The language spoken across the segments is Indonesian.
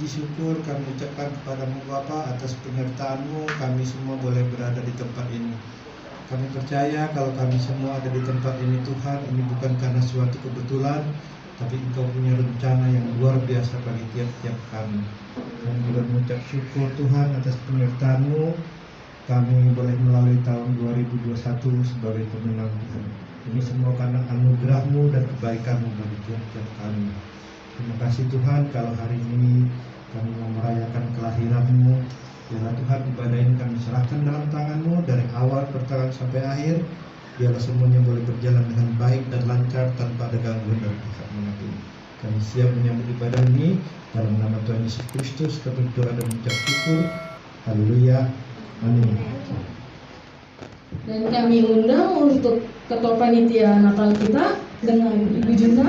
puji syukur kami ucapkan kepadamu Bapa atas penyertaan-Mu kami semua boleh berada di tempat ini. Kami percaya kalau kami semua ada di tempat ini Tuhan, ini bukan karena suatu kebetulan, tapi Engkau punya rencana yang luar biasa bagi tiap-tiap kami. Kami juga mengucap syukur Tuhan atas penyertaan-Mu. Kami boleh melalui tahun 2021 sebagai pemenang Tuhan. Ini semua karena anugerah-Mu dan kebaikan-Mu bagi tiap-tiap kami. Terima kasih Tuhan kalau hari ini kami mau merayakan kelahiran-Mu. Biarlah Tuhan ibadah ini kami serahkan dalam tangan-Mu dari awal pertengahan sampai akhir. Biarlah semuanya boleh berjalan dengan baik dan lancar tanpa ada gangguan dari pihak manapun. Kami siap menyambut ibadah ini dalam nama Tuhan Yesus Kristus. Kami berdoa dan mengucap syukur. Haleluya. Amin. Dan kami undang untuk ketua panitia Natal kita dengan Ibu Junta.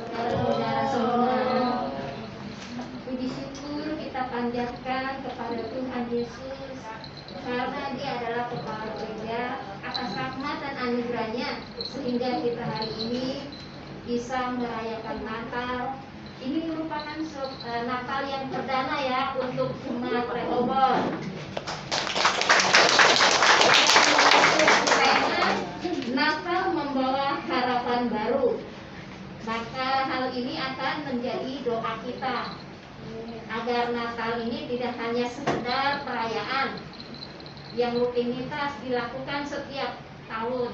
Saudara-saudara semua, puji syukur kita panjatkan kepada Tuhan Yesus karena Dia adalah kepala gereja, atas rahmat dan anugerahnya sehingga kita hari ini bisa merayakan Natal. Ini merupakan Natal yang perdana ya untuk jemaat Rehoboth. Karena Natal membawa harapan baru. Maka hal ini akan menjadi doa kita agar Natal ini tidak hanya sekedar perayaan yang rutinitas dilakukan setiap tahun,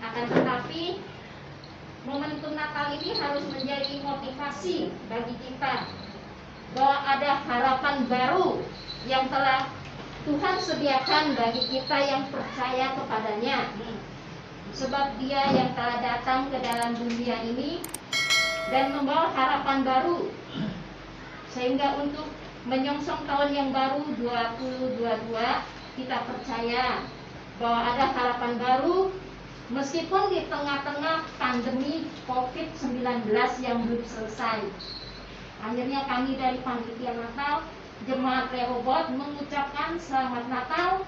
akan tetapi momentum Natal ini harus menjadi motivasi bagi kita bahwa ada harapan baru yang telah Tuhan sediakan bagi kita yang percaya kepadanya. Sebab Dia yang telah datang ke dalam dunia ini dan membawa harapan baru, sehingga untuk menyongsong tahun yang baru 2022 kita percaya bahwa ada harapan baru meskipun di tengah-tengah pandemi COVID-19 yang belum selesai. Akhirnya kami dari Panitia Natal Jemaat Rehoboth mengucapkan selamat Natal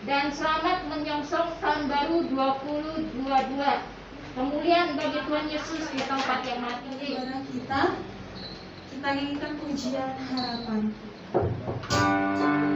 dan selamat menyongsong tahun baru 2022. Kemuliaan bagi Tuhan Yesus di tempat yang maha tinggi. Kita nyanyikan pujian harapan. Harapan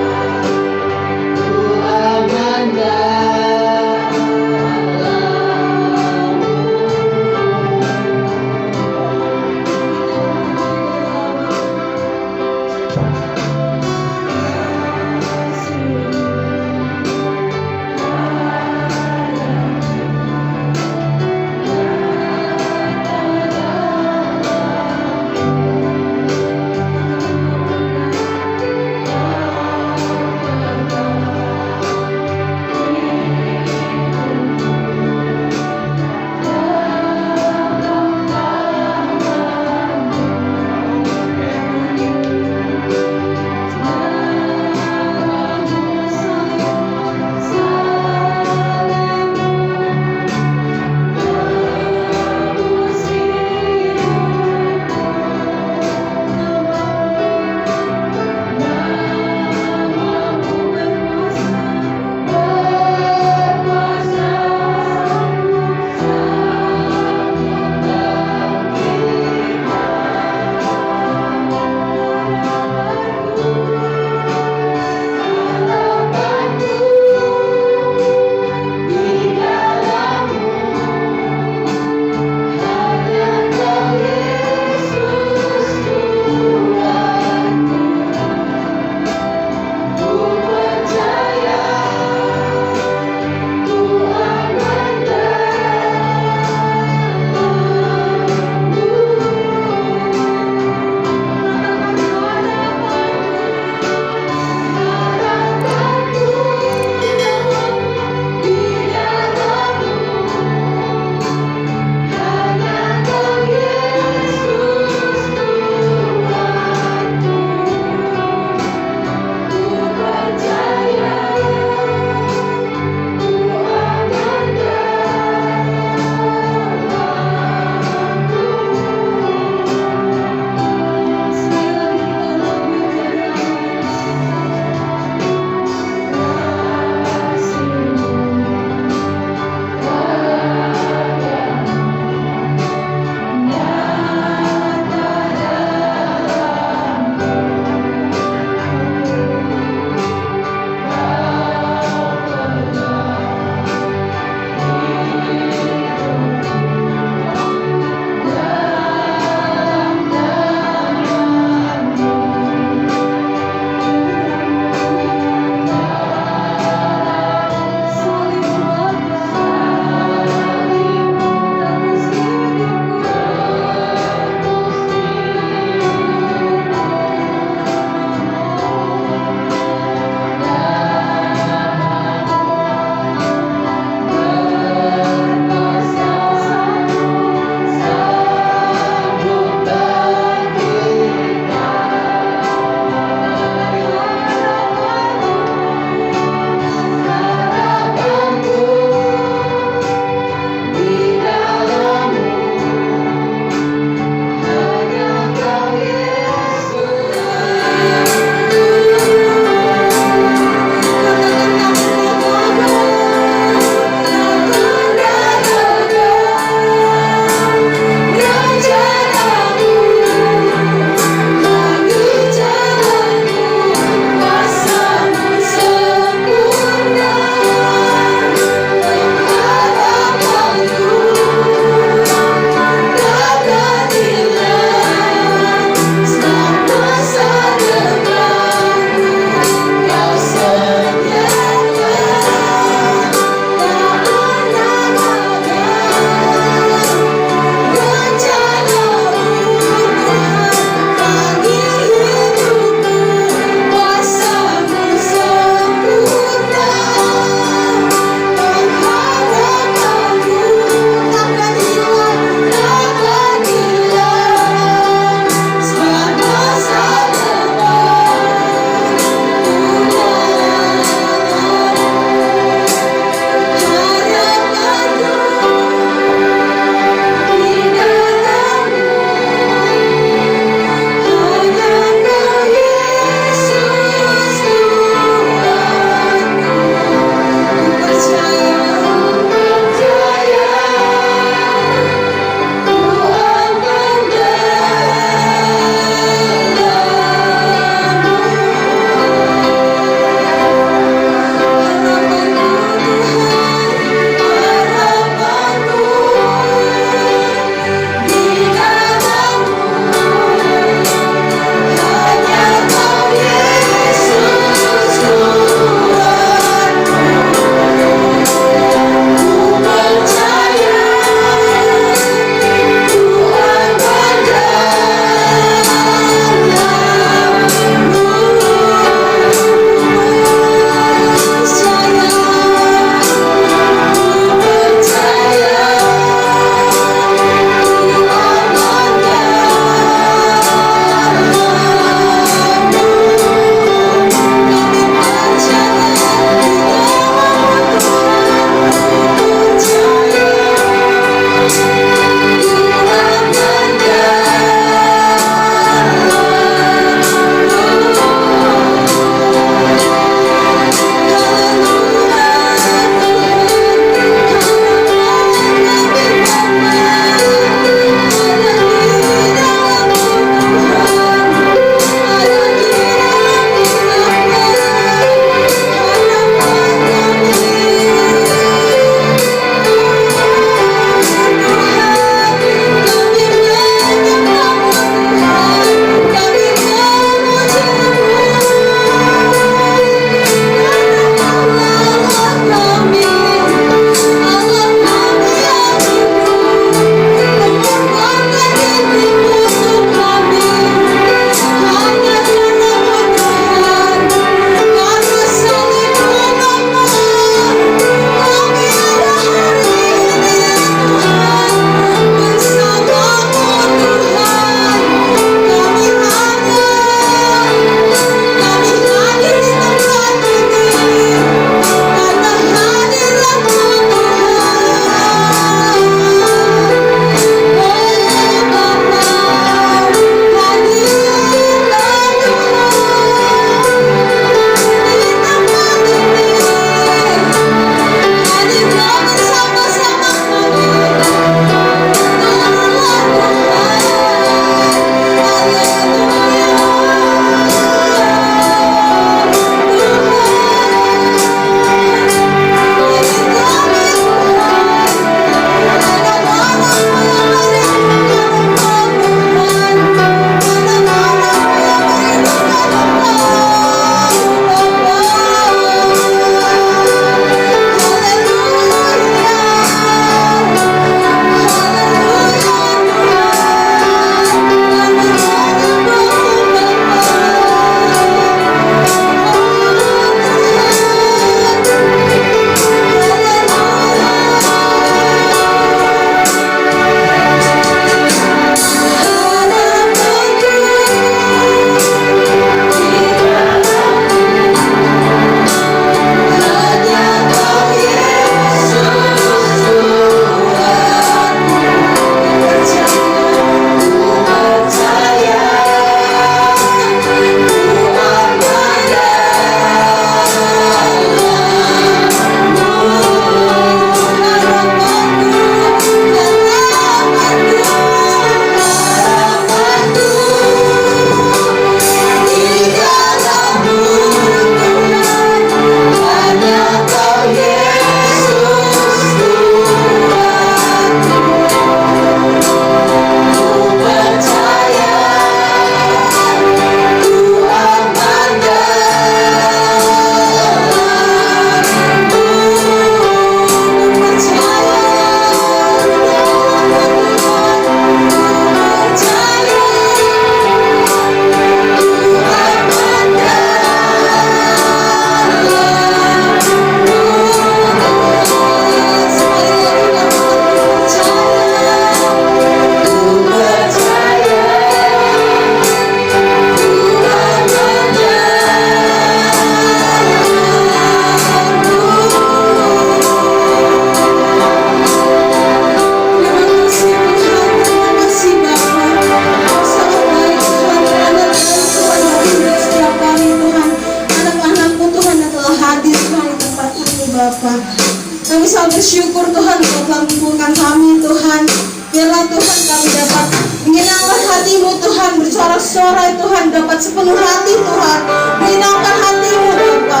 suara Tuhan dapat sepenuh hati Tuhan menyenangkan hatimu Bapa.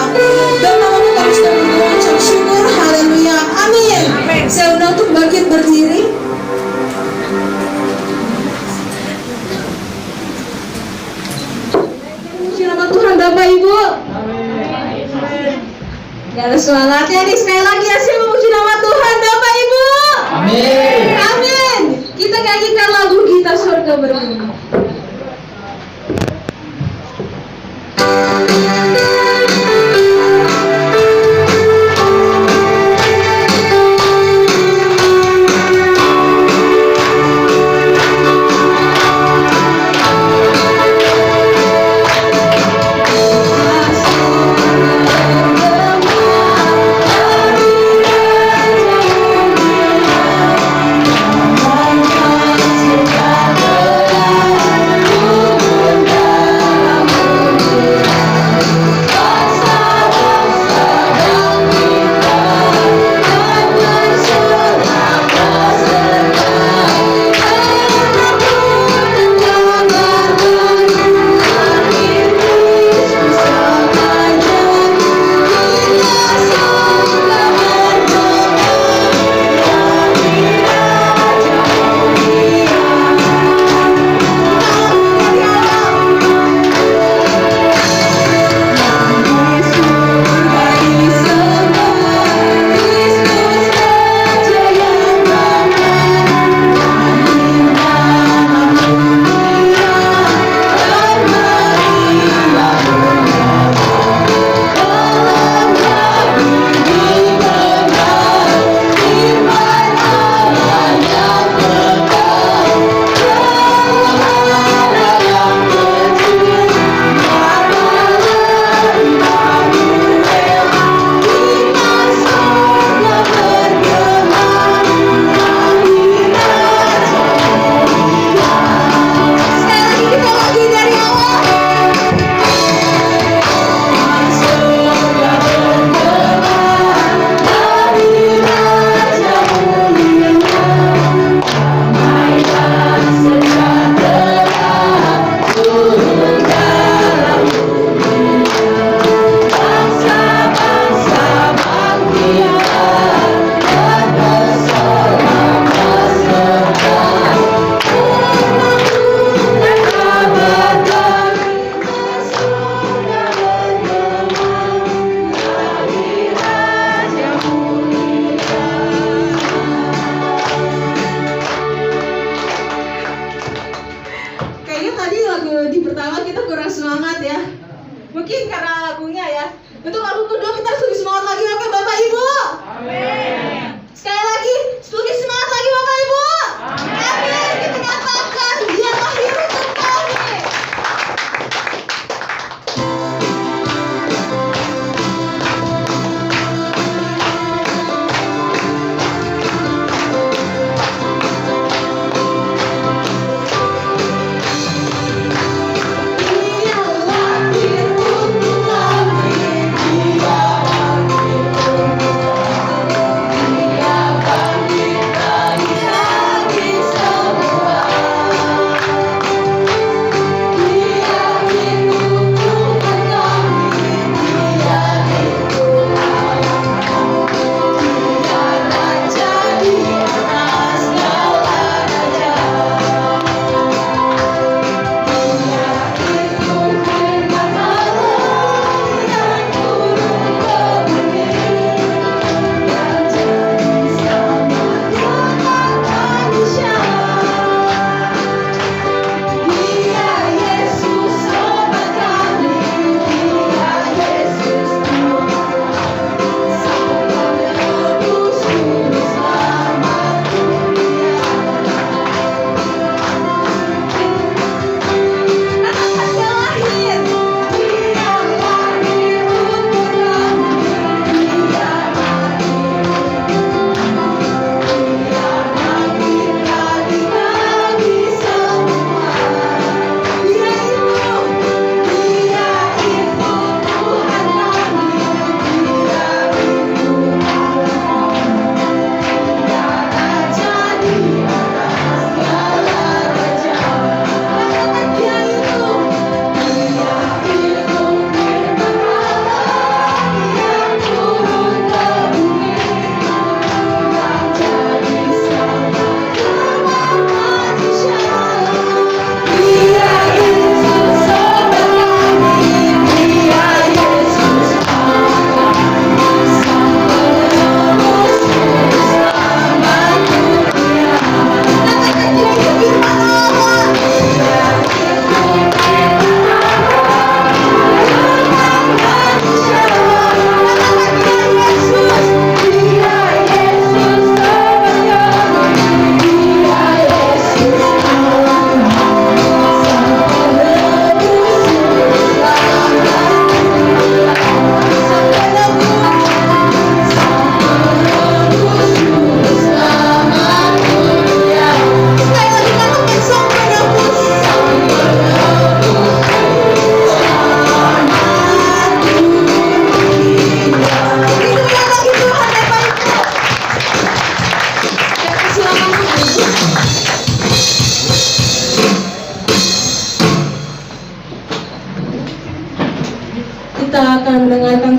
Dan namamu kami sudah berdoa ucap syukur. Haleluya. Amin. Saya undang untuk bangkit berdiri. Puji nama Tuhan Bapak Ibu. Gak ada semangatnya nih, sekali lagi ya, saya memuji nama Tuhan Bapak Ibu. Amin. Amin. Kita nyanyikan lagu kita surga berbunyi.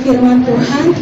firman Tuhan.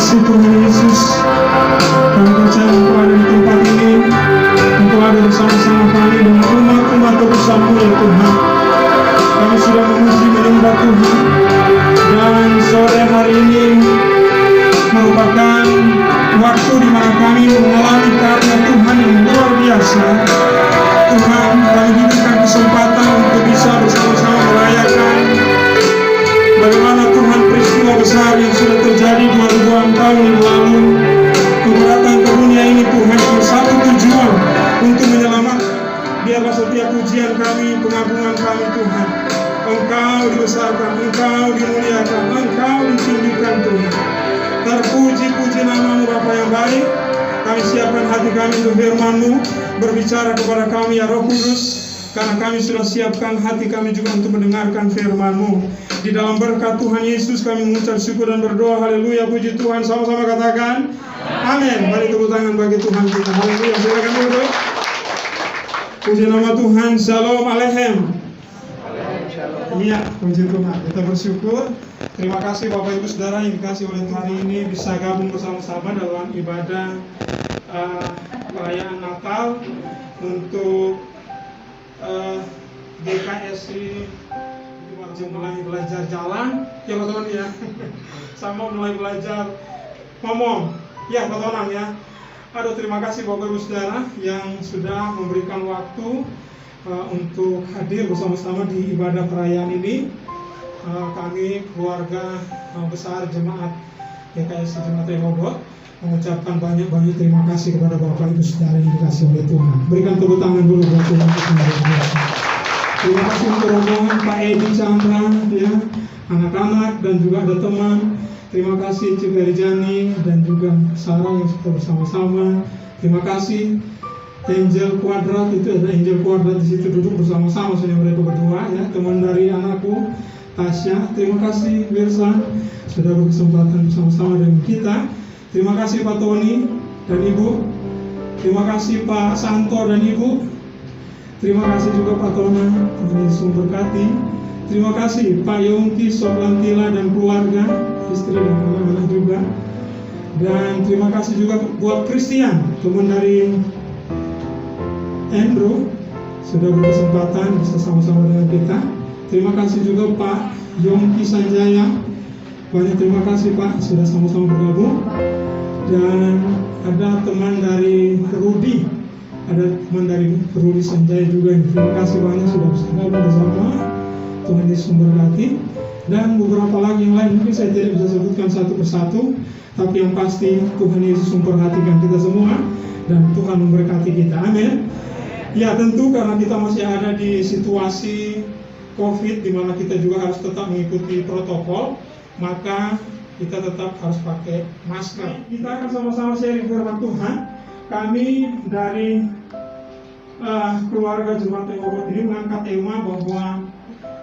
kasih Tuhan Yesus, kami percaya Engkau ada di tempat ini, Engkau ada bersama-sama kami dengan umat-umat terusamu ya Tuhan. Kami sudah memuji menyembah Tuhan, dan sore hari ini merupakan waktu di mana kami mengalami karya Tuhan yang luar biasa. Tuhan, kami diberikan kesempatan untuk bisa bersama-sama merayakan bagaimana Tuhan peristiwa besar yang sudah terjadi 2000-an tahun yang lalu. Untuk datang ke dunia ini Tuhan dengan satu tujuan, untuk menyelamatkan. Biarlah setiap pujian kami, pengagungan kami Tuhan, Engkau dibesarkan, Engkau dimuliakan, Engkau ditinggikan Tuhan. Terpuji-puji nama-Mu Bapa yang baik. Kami siapkan hati kami untuk firman-Mu, berbicara kepada kami ya Roh Kudus. Karena kami sudah siapkan hati kami juga untuk mendengarkan firman-Mu. Di dalam berkat Tuhan Yesus kami mengucap syukur dan berdoa. Haleluya, puji Tuhan. Sama-sama katakan amin. Mari tepuk tangan bagi Tuhan kita. Haleluya, silakan duduk. Puji nama Tuhan. Shalom Aleichem. Iya, puji Tuhan. Kita bersyukur. Terima kasih Bapak Ibu Saudara yang dikasih oleh hari ini bisa gabung bersama-sama dalam ibadah perayaan Natal untuk GKSI mulai belajar jalan ya teman-teman ya. Sama mulai belajar ngomong ya teman-teman ya. Aduh, terima kasih Bapak Ibu Saudara yang sudah memberikan waktu untuk hadir bersama-sama di ibadah perayaan ini. Kami keluarga besar jemaat GKSI Jemaat Rehoboth mengucapkan banyak-banyak terima kasih kepada Bapak Ibu Saudara yang dikasih oleh Tuhan. Berikan tepuk tangan dulu buat Tuhan. Terima kasih untuk rombongan Pak Edi Chandra ya, anak-anak dan juga ada teman. Terima kasih Cik Rijani dan juga Sarah yang sudah bersama-sama. Terima kasih Angel Kuadrat, itu ada Angel Kuadrat di situ duduk bersama-sama saya mereka berdua ya, teman dari anakku Tasya. Terima kasih Wilson sudah berkesempatan bersama-sama dengan kita. Terima kasih Pak Tony dan Ibu. Terima kasih Pak Santo dan Ibu. Terima kasih juga Pak Tona, Tuhan Yesus memberkati. Terima kasih Pak Yongki, Soblantila dan keluarga, istri dan anak-anak juga. Dan terima kasih juga buat Christian, teman dari Andrew, sudah berkesempatan bisa sama-sama dengan kita. Terima kasih juga Pak Yongki Sanjaya. Banyak terima kasih Pak, sudah sama-sama bergabung. Dan ada teman dari Rudi, ada teman dari Rudi Sanjaya juga. Terima kasih banyak sudah bergabung bersama. Tuhan Yesus memberkati. Dan beberapa lagi yang lain mungkin saya tidak bisa sebutkan satu persatu, tapi yang pasti Tuhan Yesus memperhatikan kita semua dan Tuhan memberkati kita. Amin. Ya, tentu karena kita masih ada di situasi COVID di mana kita juga harus tetap mengikuti protokol, maka kita tetap harus pakai masker. Kita akan sama-sama sharing firman Tuhan. Kami dari keluarga Jemaat Rehoboth ini mengangkat tema bahwa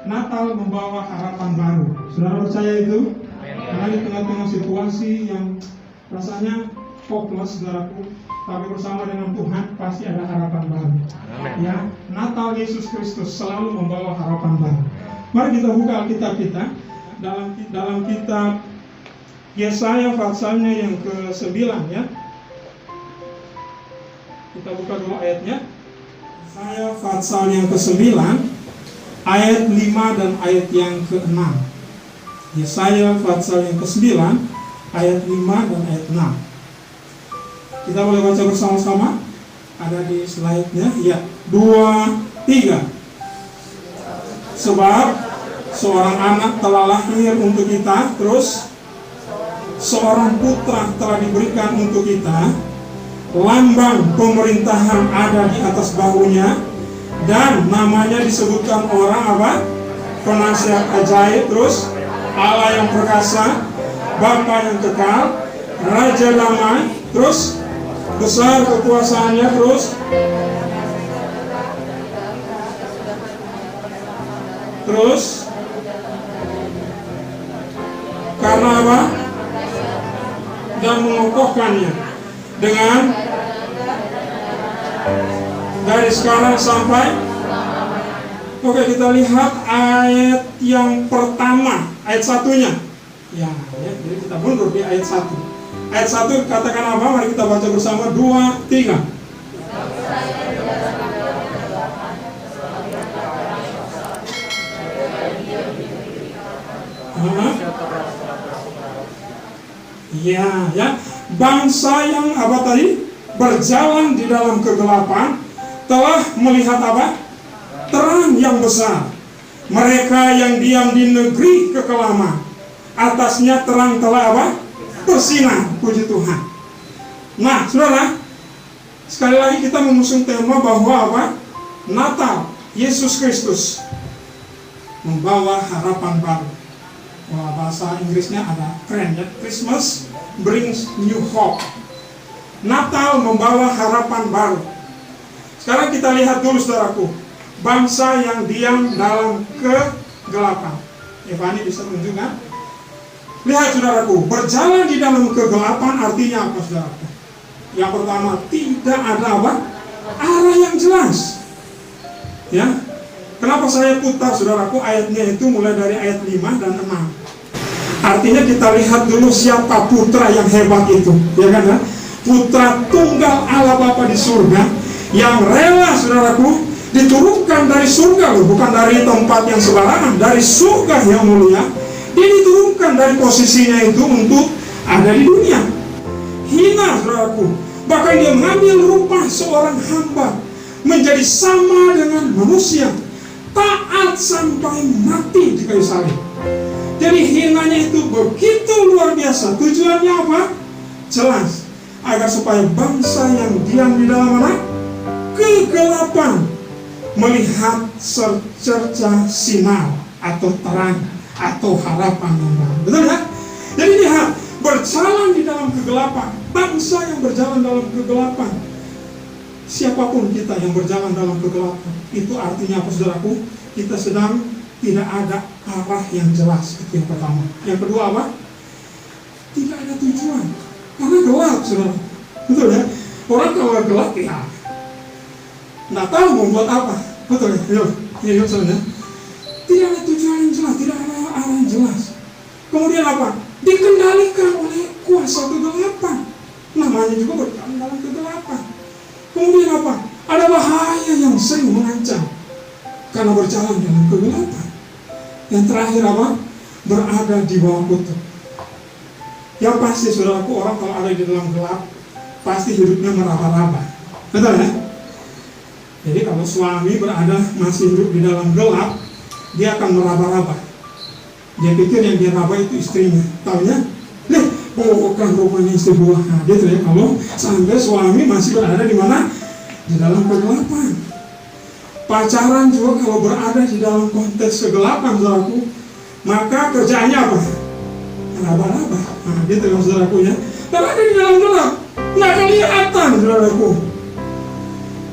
Natal membawa harapan baru. Saudara percaya itu? Karena di tengah-tengah situasi yang rasanya hopeless, saudaraku, tapi bersama dengan Tuhan pasti ada harapan baru. Ya, Natal Yesus Kristus selalu membawa harapan baru. Mari kita buka Alkitab kita dalam kitab Yesaya pasalnya yang ke-9 ya. Kita buka dulu ayatnya. Yesaya pasal yang ke-9 ayat 5 dan ayat yang ke-6. Yesaya pasal yang ke-9 ayat 5 dan ayat 6. Kita boleh baca bersama-sama. Ada di slide-nya ya. 2, 3. Sebab seorang anak telah lahir untuk kita, terus seorang putra telah diberikan untuk kita, lambang pemerintahan ada di atas bahunya, dan namanya disebutkan orang apa? Penasihat ajaib, terus Allah yang perkasa, Bapa yang kekal, Raja damai, terus besar kekuasaannya, terus karena apa? Dan mengokohkannya dengan dari sekarang sampai. Oke, kita lihat ayat yang pertama, ayat satunya ya, jadi kita mundur di ayat 1. Ayat 1 katakan apa? Mari kita baca bersama. 2, 3. Ya, bangsa yang apa tadi? Berjalan di dalam kegelapan telah melihat apa? Terang yang besar. Mereka yang diam di negeri kekelaman, atasnya terang telah apa? Bersinar. Puji Tuhan. Nah, saudara, sekali lagi kita mengusung tema bahwa apa? Natal Yesus Kristus membawa harapan baru. Wah, bahasa Inggrisnya ada keren ya. Christmas brings new hope. Natal membawa harapan baru. Sekarang kita lihat dulu saudaraku, bangsa yang diam dalam kegelapan. Evani bisa tunjukkan? Lihat saudaraku, berjalan di dalam kegelapan artinya apa saudaraku? Yang pertama, tidak ada apa? Arah yang jelas. Ya. Kenapa saya putar saudaraku ayatnya itu mulai dari ayat 5 dan 6. Artinya kita lihat dulu siapa putra yang hebat itu, ya kan ya? Putra tunggal Allah Bapa di surga yang rela saudaraku diturunkan dari surga loh, bukan dari tempat yang sembarangan, dari surga yang mulia. Dia diturunkan dari posisinya itu untuk ada di dunia. Hina saudaraku, bahkan dia mengambil rupa seorang hamba, menjadi sama dengan manusia, taat sampai mati di kayu salib. Jadi hinanya itu begitu luar biasa. Tujuannya apa? Jelas, agar supaya bangsa yang diam di dalam mana? Kegelapan melihat secerca sinar atau terang atau harapan yang baru. Betul ya? Jadi lihat, berjalan di dalam kegelapan, bangsa yang berjalan dalam kegelapan. Siapapun kita yang berjalan dalam kegelapan, itu artinya apa saudaraku? Kita sedang tidak ada arah yang jelas. Itu yang pertama. Yang kedua apa? Tidak ada tujuan. Karena gelap saudara. Betul ya? Orang kalau gelap ya nggak tahu membuat apa. Betul ya? Yuk saudara. Tidak ada tujuan yang jelas, tidak ada arah yang jelas. Kemudian apa? Dikendalikan oleh kuasa kegelapan. Namanya juga berjalan dalam kegelapan. Kemudian apa? Ada bahaya yang sering mengancam karena berjalan dalam kegelapan. Yang terakhir apa? Berada di bawah kutuk. Yang pasti saudaraku, orang kalau ada di dalam gelap pasti hidupnya meraba-raba. Betul ya? Jadi kalau suami berada masih hidup di dalam gelap, dia akan meraba-raba. Dia pikir yang dia raba itu istrinya. Taunya, bukan rupanya istri gua. Nah, gitu ya. Kalau sampai suami masih berada di mana? Di dalam kegelapan. Pacaran juga kalau berada di dalam konteks kegelapan, saudaraku, maka kerjaannya apa? Raba-raba. Nah, gitu ya saudaraku ya. Berada di dalam gelap, nggak kelihatan, saudaraku.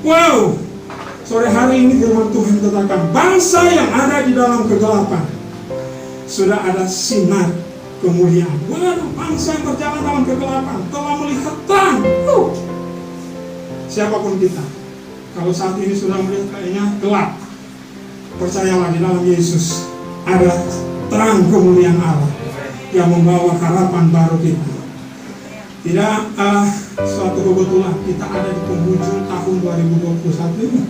Wow. Sore hari ini firman Tuhan katakan, bangsa yang ada di dalam kegelapan sudah ada sinar kemuliaan. Waduh, bangsa yang berjalan dalam kegelapan telah melihat terang. Siapapun kita, kalau saat ini sudah melihat kayaknya gelap, percayalah di dalam Yesus ada terang kemuliaan Allah yang membawa harapan baru kita. Tidak suatu kebetulan kita ada di penghujung tahun 2021 ini.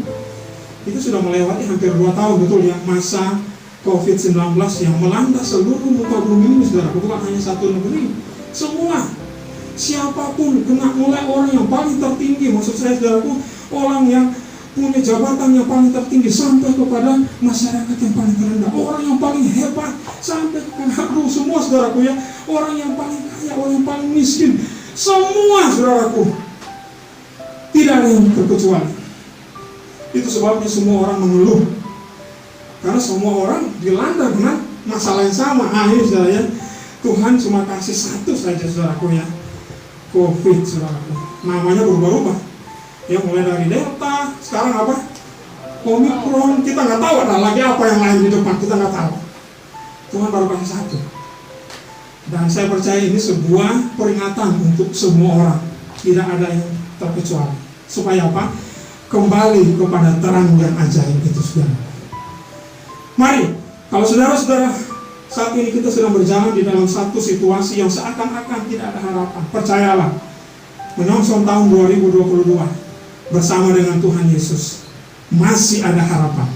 Itu sudah melewati hampir 2 tahun, betul ya, masa COVID-19 yang melanda seluruh muka bumi ini, saudara. Bukan hanya satu negeri, semua. Siapapun kena, mulai orang yang paling tertinggi, maksud saya saudaraku, orang yang punya jabatan yang paling tertinggi sampai kepada masyarakat yang paling rendah, orang yang paling hebat sampai kepada semua saudaraku ya, orang yang paling kaya, orang yang paling miskin, semua saudaraku, tidak ada yang terkecuali. Itu sebabnya semua orang mengeluh, karena semua orang dilanda dengan masalah yang sama. Ini saudara ya, Tuhan cuma kasih satu saja saudaraku ya, COVID saudaraku. Namanya berubah-ubah ya, mulai dari Delta, sekarang apa? Omikron, kita nggak tahu ada lagi apa yang lain di depan, kita nggak tahu. Tuhan baru kasih satu. Dan saya percaya ini sebuah peringatan untuk semua orang, tidak ada yang terkecuali. Supaya apa? Kembali kepada terang yang ajaib itu, saudara. Mari, kalau saudara-saudara saat ini kita sedang berjalan di dalam satu situasi yang seakan-akan tidak ada harapan, percayalah, menyongsong tahun 2022 bersama dengan Tuhan Yesus masih ada harapan.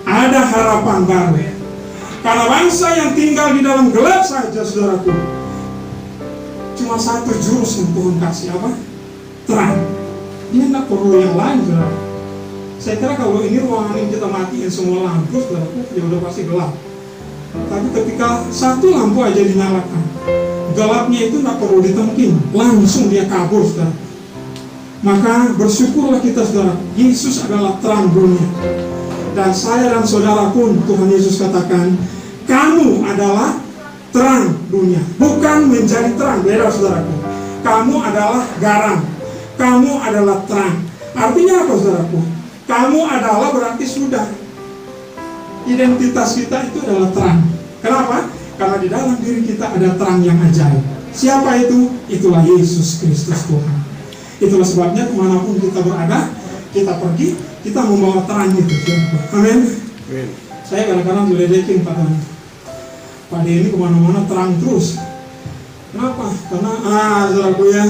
Ada harapan baru. Karena bangsa yang tinggal di dalam gelap saja, saudaraku, cuma satu jurus yang Tuhan kasih, apa? Terang. Dia tidak perlu yang lain, saudara. Saya kira kalau ini ruangan ini kita matiin semua lampu, saudaraku, ya udah pasti gelap. Tapi ketika satu lampu aja dinyalakan, gelapnya itu tidak perlu ditengking, langsung dia kabur, saudara. Maka bersyukurlah kita, saudara. Yesus adalah terang dunia. Dan saya dan saudara pun Tuhan Yesus katakan, kamu adalah terang dunia, bukan menjadi terang. Beda saudaraku. Kamu adalah garam, kamu adalah terang. Artinya apa saudaraku? Kamu adalah berarti sudah identitas kita itu adalah terang. Kenapa? Karena di dalam diri kita ada terang yang ajaib. Siapa itu? Itulah Yesus Kristus Tuhan. Itulah sebabnya kemanapun kita berada, kita pergi, kita membawa terang itu. Amin. Saya kadang-kadang diledekin Pak ini kemana-mana terang terus. Kenapa? Karena saudaraku ya,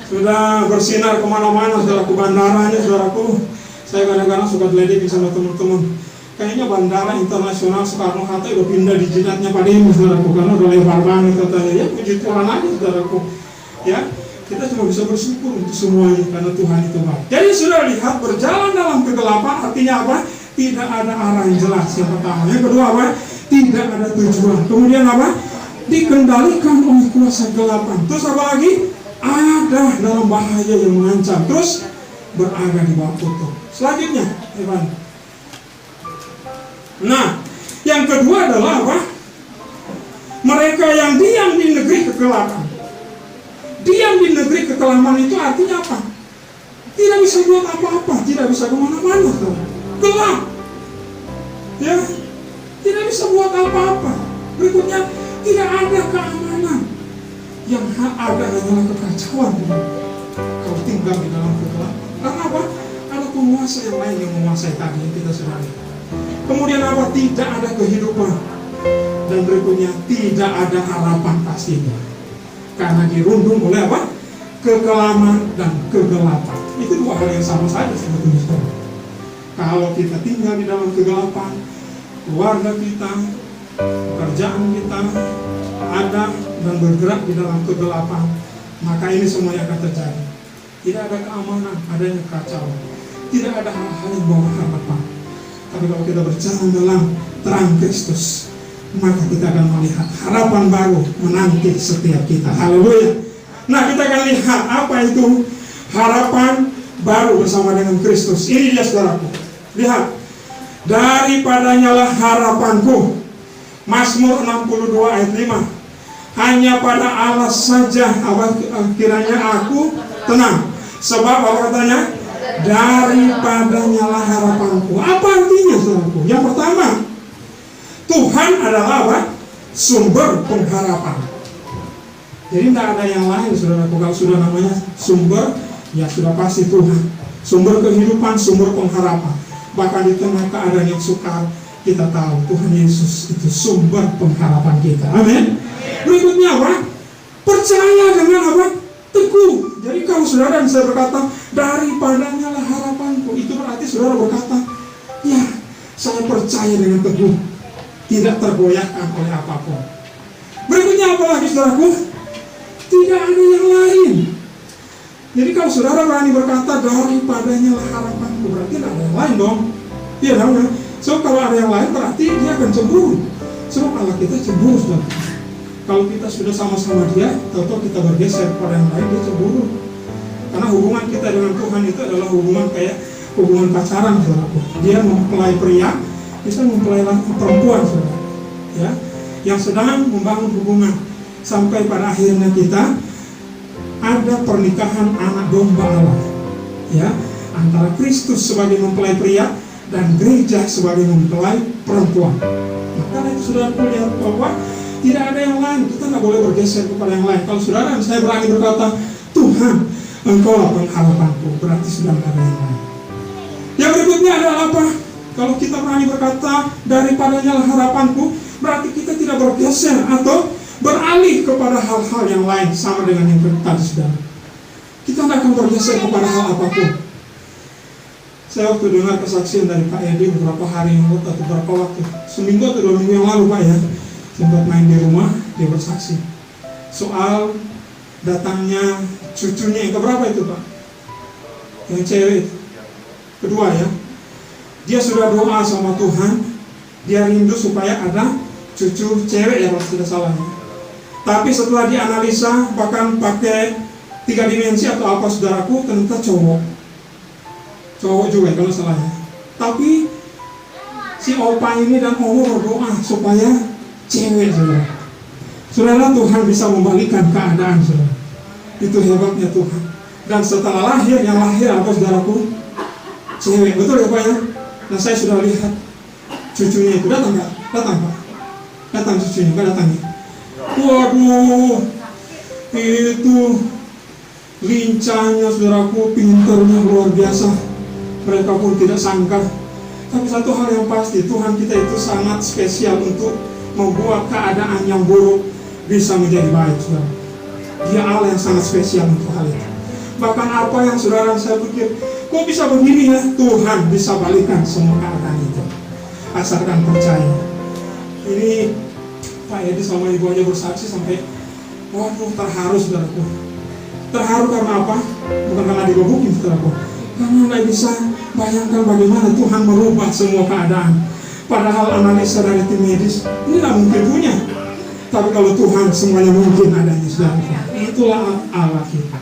sudah bersinar kemana-mana, saudaraku. Bandaranya saudaraku, saya kadang-kadang suka diledekin sama teman-teman. Kayaknya bandara internasional Soekarno-Hatta udah pindah di jidatnya Pak Demi, saudaraku, karena udah lebar banget katanya. Ya puji Tuhan aja saudaraku. Ya, kita cuma bisa bersyukur untuk semuanya karena Tuhan itu baik. Jadi sudah lihat, berjalan dalam kegelapan artinya apa? Tidak ada arah yang jelas yang pertama. Yang kedua apa? Tidak ada tujuan. Kemudian apa? Dikendalikan oleh kuasa kegelapan. Terus apa lagi? Ada dalam bahaya yang mengancam. Terus berada di bawah kutuk. Selanjutnya, Evan. Nah, yang kedua adalah apa? Mereka yang diam di negeri kegelapan. Diam di negeri kegelapan itu artinya apa? Tidak bisa buat apa-apa, tidak bisa kemana-mana. Gelap. Ya, tidak bisa buat apa-apa. Berikutnya, tidak ada keamanan. Yang ada hanyalah kekacauan. Kalau tinggal di dalam kegelapan. Karena apa? Ada penguasa yang lain yang menguasai tadi yang kita sudah lihat. Kemudian apa? Tidak ada kehidupan. Dan berikutnya, tidak ada harapan pastinya. Karena dirundung oleh apa? Kekelaman dan kegelapan. Itu dua hal yang sama saja sebetulnya. Kalau kita tinggal di dalam kegelapan, keluarga kita, pekerjaan kita ada dan bergerak di dalam kegelapan, maka ini semua yang akan terjadi. Tidak ada keamanan, adanya kekacauan. Tidak ada hal-hal yang bawa harapan. Tapi kalau kita berjalan dalam terang Kristus, maka kita akan melihat harapan baru menanti setiap kita. Haleluya. Nah, kita akan lihat apa itu harapan baru bersama dengan Kristus. Ini dia saudaraku. Lihat. Daripadanya lah harapanku. Mazmur 62 ayat 5. Hanya pada Allah saja kiranya aku tenang. Sebab apa katanya? Daripadanya lah harapanku. Apa artinya saudaraku? Yang pertama, Tuhan adalah apa? Sumber pengharapan. Jadi tidak ada yang lain saudaraku. Kalau sudah namanya sumber, ya sudah pasti Tuhan. Sumber kehidupan, sumber pengharapan. Bahkan di tengah keadaan yang sukar, kita tahu Tuhan Yesus itu sumber pengharapan kita. Amin. Berikutnya apa? Percaya dengan apa? Teguh. Jadi kalau saudara dan saya berkata, daripadanya lah harapanku, itu berarti saudara berkata, ya, saya percaya dengan teguh, tidak tergoyahkan oleh apapun. Berikutnya apa lagi saudaraku? Tidak ada yang lain. Jadi kalau saudara berani berkata daripadanya lah harapanku, berarti tidak ada yang lain dong. Iya dong. So kalau ada yang lain berarti dia akan cemburu. So kalau kita cemburu saudara, kalau kita sudah sama-sama dia, tahu-tahu kita bergeser kepada yang lain, dia cemburu. Karena hubungan kita dengan Tuhan itu adalah hubungan kayak hubungan pacaran saudaraku. Dia mempelai pria, kita mempelai perempuan saudara. Ya, yang sedang membangun hubungan sampai pada akhirnya kita ada pernikahan anak domba Allah, ya, antara Kristus sebagai mempelai pria dan gereja sebagai mempelai perempuan. Maka itu sudah lihat bahwa tidak ada yang lain, kita nggak boleh bergeser kepada yang lain. Kalau saudara dan saya berani berkata, Tuhan, Engkau lah pengharapanku, berarti sudah tidak ada yang lain. Yang berikutnya adalah apa? Kalau kita berani berkata daripadanya lah harapanku, berarti kita tidak bergeser atau beralih kepada hal-hal yang lain sama dengan yang tadi saudara. Kita tidak akan bergeser kepada hal apapun. Saya waktu dengar kesaksian dari Pak Edi beberapa hari yang lalu atau beberapa waktu, seminggu atau 2 minggu yang lalu Pak ya, sempat main di rumah, dia bersaksi soal datangnya cucunya yang keberapa itu Pak? Yang cewek kedua ya. Dia sudah doa sama Tuhan, dia rindu supaya ada cucu cewek ya kalau tidak salah ya. Tapi setelah dianalisa, bahkan pakai 3 dimensi atau apa saudaraku, ternyata cowok juga kalau salahnya. Tapi si opa ini dan oma berdoa supaya cewek saudara. Saudara, Tuhan bisa membalikkan keadaan, saudara. Itu hebatnya Tuhan. Dan setelah lahir, yang lahir apa saudaraku? Cewek, betul ya Pak ya? Nah saya sudah lihat cucunya itu, datang Pak? Datang Pak? Datang cucunya, Pak datangnya. Waduh, itu lincahnya saudaraku, pinternya luar biasa. Mereka pun tidak sangka. Tapi satu hal yang pasti, Tuhan kita itu sangat spesial untuk membuat keadaan yang buruk bisa menjadi baik, saudara. Dia Allah yang sangat spesial untuk hal itu. Bahkan apa yang saudara saya pikir, kok bisa begini ya? Tuhan bisa balikan semua keadaan itu. Asalkan percaya. Ini Pak Edi sama ibu aja bersaksi sampai waduh terharu saudaraku. Terharu karena apa? Bukan karena digebukin saudaraku. Karena nggak bisa bayangkan bagaimana Tuhan merubah semua keadaan. Padahal analisa dari tim medis ini nggak mungkin punya. Tapi kalau Tuhan semuanya mungkin adanya saudaraku. Itulah Allah kita.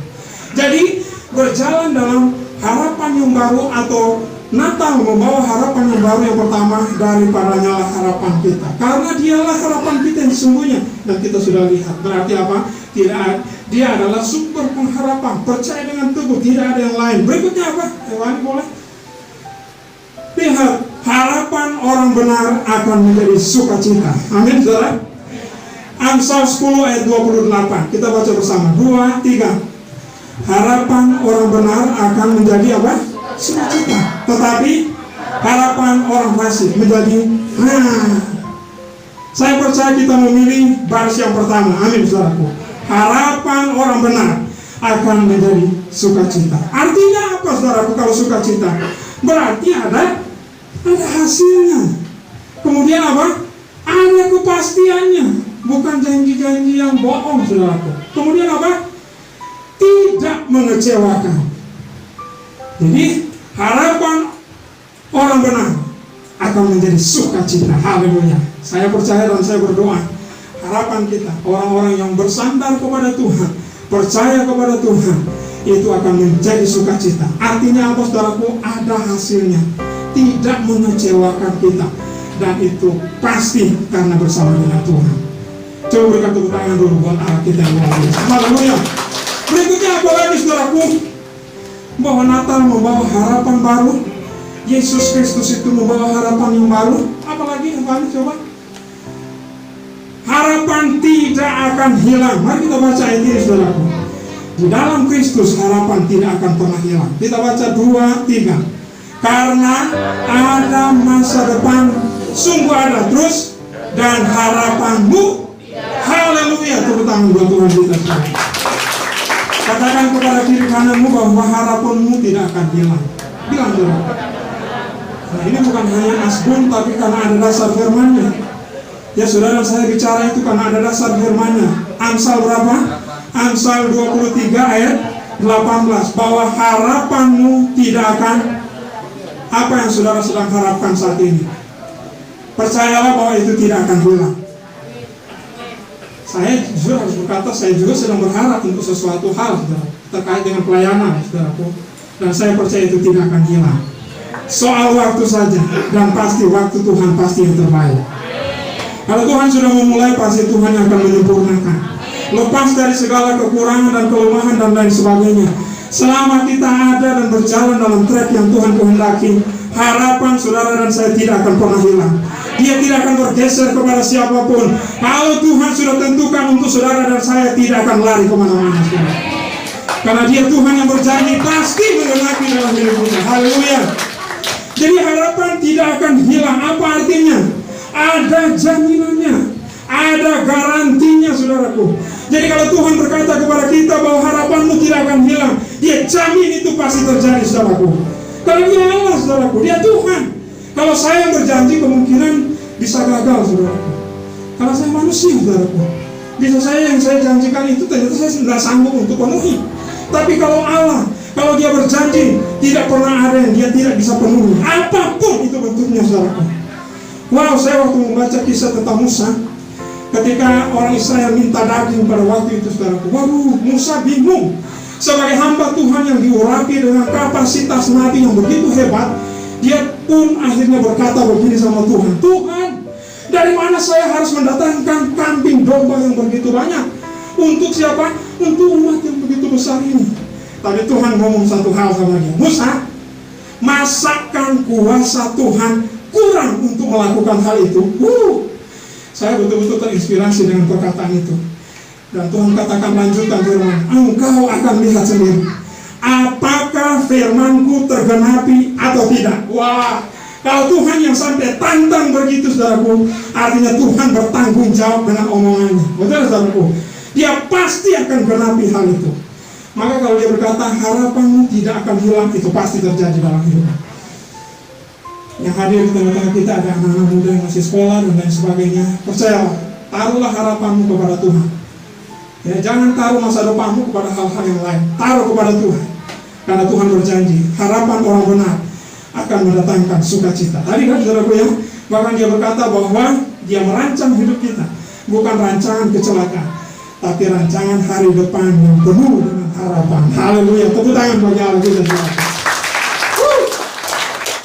Jadi berjalan dalam harapan yang baru atau Natal membawa harapan yang baru yang pertama daripadanya lah harapan kita. Karena dialah harapan kita yang sesungguhnya. Dan kita sudah lihat. Berarti apa? Dia adalah sumber pengharapan. Percaya dengan teguh, tidak ada yang lain. Berikutnya apa? Hewan boleh? Lihat, harapan orang benar akan menjadi sukacita. Amin, saudara. Amsal 10 ayat 28. Kita baca bersama. 2, 3. Harapan orang benar akan menjadi apa? Sukacita. Tetapi harapan orang fasik menjadi Saya percaya kita memilih baris yang pertama. Amin, saudaraku. Harapan orang benar akan menjadi sukacita. Artinya apa, saudaraku, kalau sukacita? Berarti ada hasilnya. Kemudian apa? Ada kepastiannya. Bukan janji-janji yang bohong, saudaraku. Kemudian apa? Tidak mengecewakan. Jadi harapan orang benar akan menjadi sukacita. Haleluya. Saya percaya dan saya berdoa, harapan kita, orang-orang yang bersandar kepada Tuhan, percaya kepada Tuhan, itu akan menjadi sukacita. Artinya apa, saudaraku? Ada hasilnya. Tidak mengecewakan kita. Dan itu pasti karena bersama dengan Tuhan. Coba berikan tepuk tangan dulu buat Allah kita yang luar biasa. Haleluya. Berikutnya apa lagi, saudaraku? Bahwa Natal membawa harapan baru. Yesus Kristus itu membawa harapan yang baru. Apalagi apa ini, coba? Harapan tidak akan hilang. Mari kita baca ayat ini, saudaraku. Di dalam Kristus harapan tidak akan pernah hilang. Kita baca 2, 3. Karena ada masa depan, sungguh ada terus, dan harapanmu. Haleluya. Tepuk tangan buat Tuhan kita. Katakan kepada kiri kananmu bahwa harapanmu tidak akan hilang. Bilang dulu. Nah, ini bukan hanya asbun, tapi karena ada dasar firman-Nya. Ya, saudara, saya bicara itu karena ada dasar firman-Nya. Amsal berapa? Amsal 23 ayat 18. Bahwa harapanmu tidak akan apa yang saudara sedang harapkan saat ini. Percayalah bahwa itu tidak akan hilang. Saya justru harus berkata, saya juga sedang berharap untuk sesuatu hal, saudara, terkait dengan pelayanan, saudaraku. Dan saya percaya itu tidak akan hilang. Soal waktu saja, dan pasti waktu Tuhan pasti yang terbaik. Kalau Tuhan sudah memulai, pasti Tuhan yang akan menyempurnakan. Lepas dari segala kekurangan dan kelemahan dan lain sebagainya, selama kita ada dan berjalan dalam track yang Tuhan kehendaki, harapan saudara dan saya tidak akan pernah hilang. Dia tidak akan bergeser kepada siapapun. Kalau Tuhan sudah tentukan untuk saudara dan saya, tidak akan lari kemana-mana, saudara. Karena Dia Tuhan yang berjanji pasti menggenapi dalam hidup kita. Haleluya. Jadi harapan tidak akan hilang. Apa artinya? Ada jaminannya, ada garantinya, saudaraku. Jadi kalau Tuhan berkata kepada kita bahwa harapanmu tidak akan hilang, Dia jamin itu pasti terjadi, saudaraku. Kalau Dia Allah, saudaraku, Dia Tuhan. Kalau saya yang berjanji, kemungkinan bisa gagal, saudaraku. Kalau saya manusia, saudaraku, bisa saya yang saya janjikan itu ternyata saya tidak sanggup untuk penuhi. Tapi kalau Allah, kalau Dia berjanji, tidak pernah ada yang Dia tidak bisa penuhi. Apapun itu bentuknya, saudaraku. Wow, saya waktu membaca kisah tentang Musa, ketika orang Israel minta daging pada waktu itu, saudaraku, waduh, Musa bingung. Sebagai hamba Tuhan yang diurapi dengan kapasitas nabi yang begitu hebat, dia pun akhirnya berkata begini sama Tuhan, Tuhan, Dari mana saya harus mendatangkan kambing domba yang begitu banyak? Untuk siapa? Untuk umat yang begitu besar ini. Tadi Tuhan ngomong satu hal sama dia, Musa, masakan kuasa Tuhan kurang untuk melakukan hal itu? Saya betul-betul terinspirasi dengan perkataan itu. Dan Tuhan katakan lanjutkan firman, engkau akan lihat sendiri apakah firmanku tergenapi atau tidak. Wah, kalau Tuhan yang sampai tantang begitu, saudaraku, artinya Tuhan bertanggung jawab dengan omongannya. Betul, saudaraku? Dia pasti akan genapi hal itu. Maka kalau dia berkata harapanmu tidak akan hilang, itu pasti terjadi dalam hidup. Yang hadir di tengah-tengah kita ada anak-anak muda yang masih sekolah dan lain sebagainya. Percayalah, taruhlah harapanmu kepada Tuhan. Ya, jangan taruh masa depanmu kepada hal-hal yang lain. Taruh kepada Tuhan. Karena Tuhan berjanji, harapan orang benar akan mendatangkan sukacita. Tadi kan saudaraku ya, bahkan dia berkata bahwa dia merancang hidup kita, bukan rancangan kecelakaan, tapi rancangan hari depan yang penuh dengan harapan. Haleluya, tepuk tangan bagi Allah kita.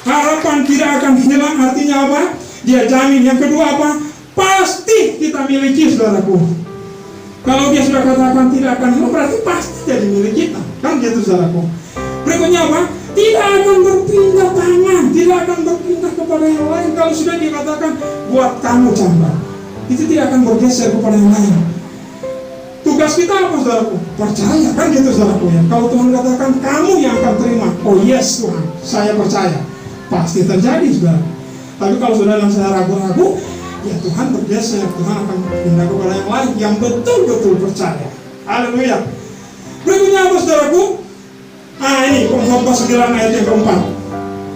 Harapan tidak akan hilang, artinya apa? Dia jamin. Yang kedua apa? Pasti kita miliki, saudaraku. Kalau dia sudah katakan tidak akan hilang, berarti pasti jadi milik kita. Kan gitu, saudaraku. Berikutnya apa? Tidak akan berpindah tangan, tidak akan berpindah kepada yang lain. Kalau sudah dikatakan buat kamu cambar, itu tidak akan bergeser kepada yang lain. Tugas kita apa, saudaraku? Percaya, kan gitu, saudaraku ya. Kalau Tuhan katakan kamu yang akan terima, oh yes Tuhan, saya percaya, pasti terjadi, saudara. Tapi kalau saudara dan saya ragu-ragu, ya Tuhan bergeser, Tuhan akan pindah kepada yang lain yang betul-betul percaya. Haleluya. Berikutnya apa, saudaraku? Ini Pengkhotbah 9 ayat yang keempat.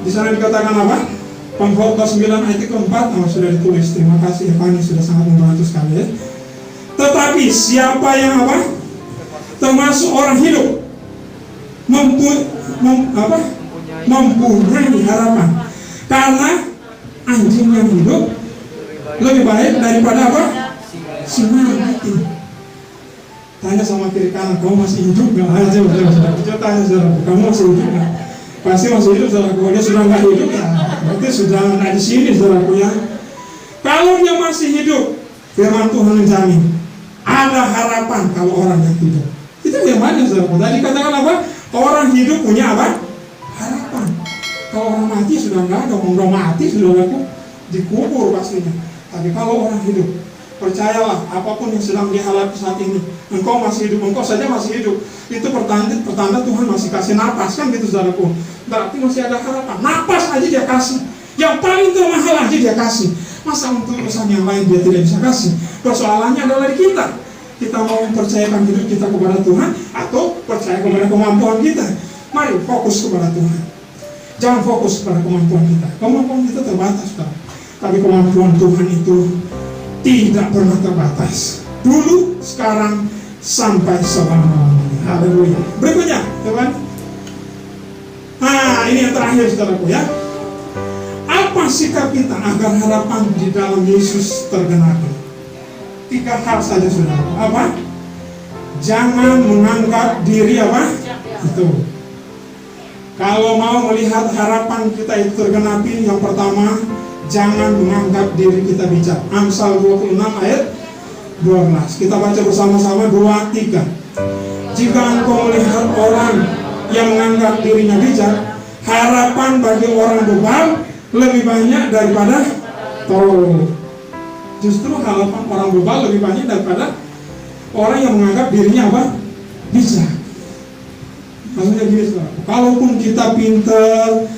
Di sana dikatakan apa? Pengkhotbah 9 ayat yang keempat. Sudah ditulis. Terima kasih Fani, sudah sangat membantu sekali ya. Tetapi siapa yang apa? Termasuk orang hidup mempunyai harapan. Karena anjing yang hidup lebih baik daripada apa? Singa mati. Tanya sama kiri kanan, kamu masih hidup nggak? Aja udah tanya saudara, kamu masih hidup nggak? Pasti masih hidup, saudara. Kalau dia sudah nggak hidup, ya berarti sudah nggak di sini, saudara ya. Kalau dia masih hidup, firman Tuhan menjamin ada harapan kalau orang yang hidup. Itu firmannya, saudara. Tadi katakan apa? Orang hidup punya apa? Harapan. Kalau orang mati sudah nggak ada, orang mati sudah dikubur pastinya. Tapi kalau orang hidup, percayalah, apapun yang sedang dihadapi saat ini, engkau masih hidup, engkau saja masih hidup, itu pertanda Tuhan masih kasih napas, kan gitu, saudaraku. Berarti masih ada harapan. Napas aja dia kasih, yang paling termahal aja dia kasih. Masa untuk urusan yang lain dia tidak bisa kasih? Persoalannya adalah di kita. Kita mau mempercayakan hidup kita kepada Tuhan atau percaya kepada kemampuan kita. Mari fokus kepada Tuhan. Jangan fokus pada kemampuan kita. Kemampuan kita terbatas, Pak. Tapi kemampuan Tuhan itu tidak pernah terbatas. Dulu, sekarang, sampai selama-lamanya. Haleluya. Berikutnya, teman. Ini yang terakhir, saudaraku ya. Apa sikap kita agar harapan di dalam Yesus tergenapi? 3 hal saja, saudaraku. Apa? Jangan menganggap diri apa? Itu. Kalau mau melihat harapan kita itu tergenapi, yang pertama, jangan menganggap diri kita bijak. Amsal 26 ayat 12. Kita baca bersama-sama 2, 3. Jika engkau melihat orang yang menganggap dirinya bijak, harapan bagi orang bebal lebih banyak daripada tolol. Justru harapan orang bebal lebih banyak daripada orang yang menganggap dirinya apa? Bijak. Maksudnya gini, saudara. Kalaupun kita pintar,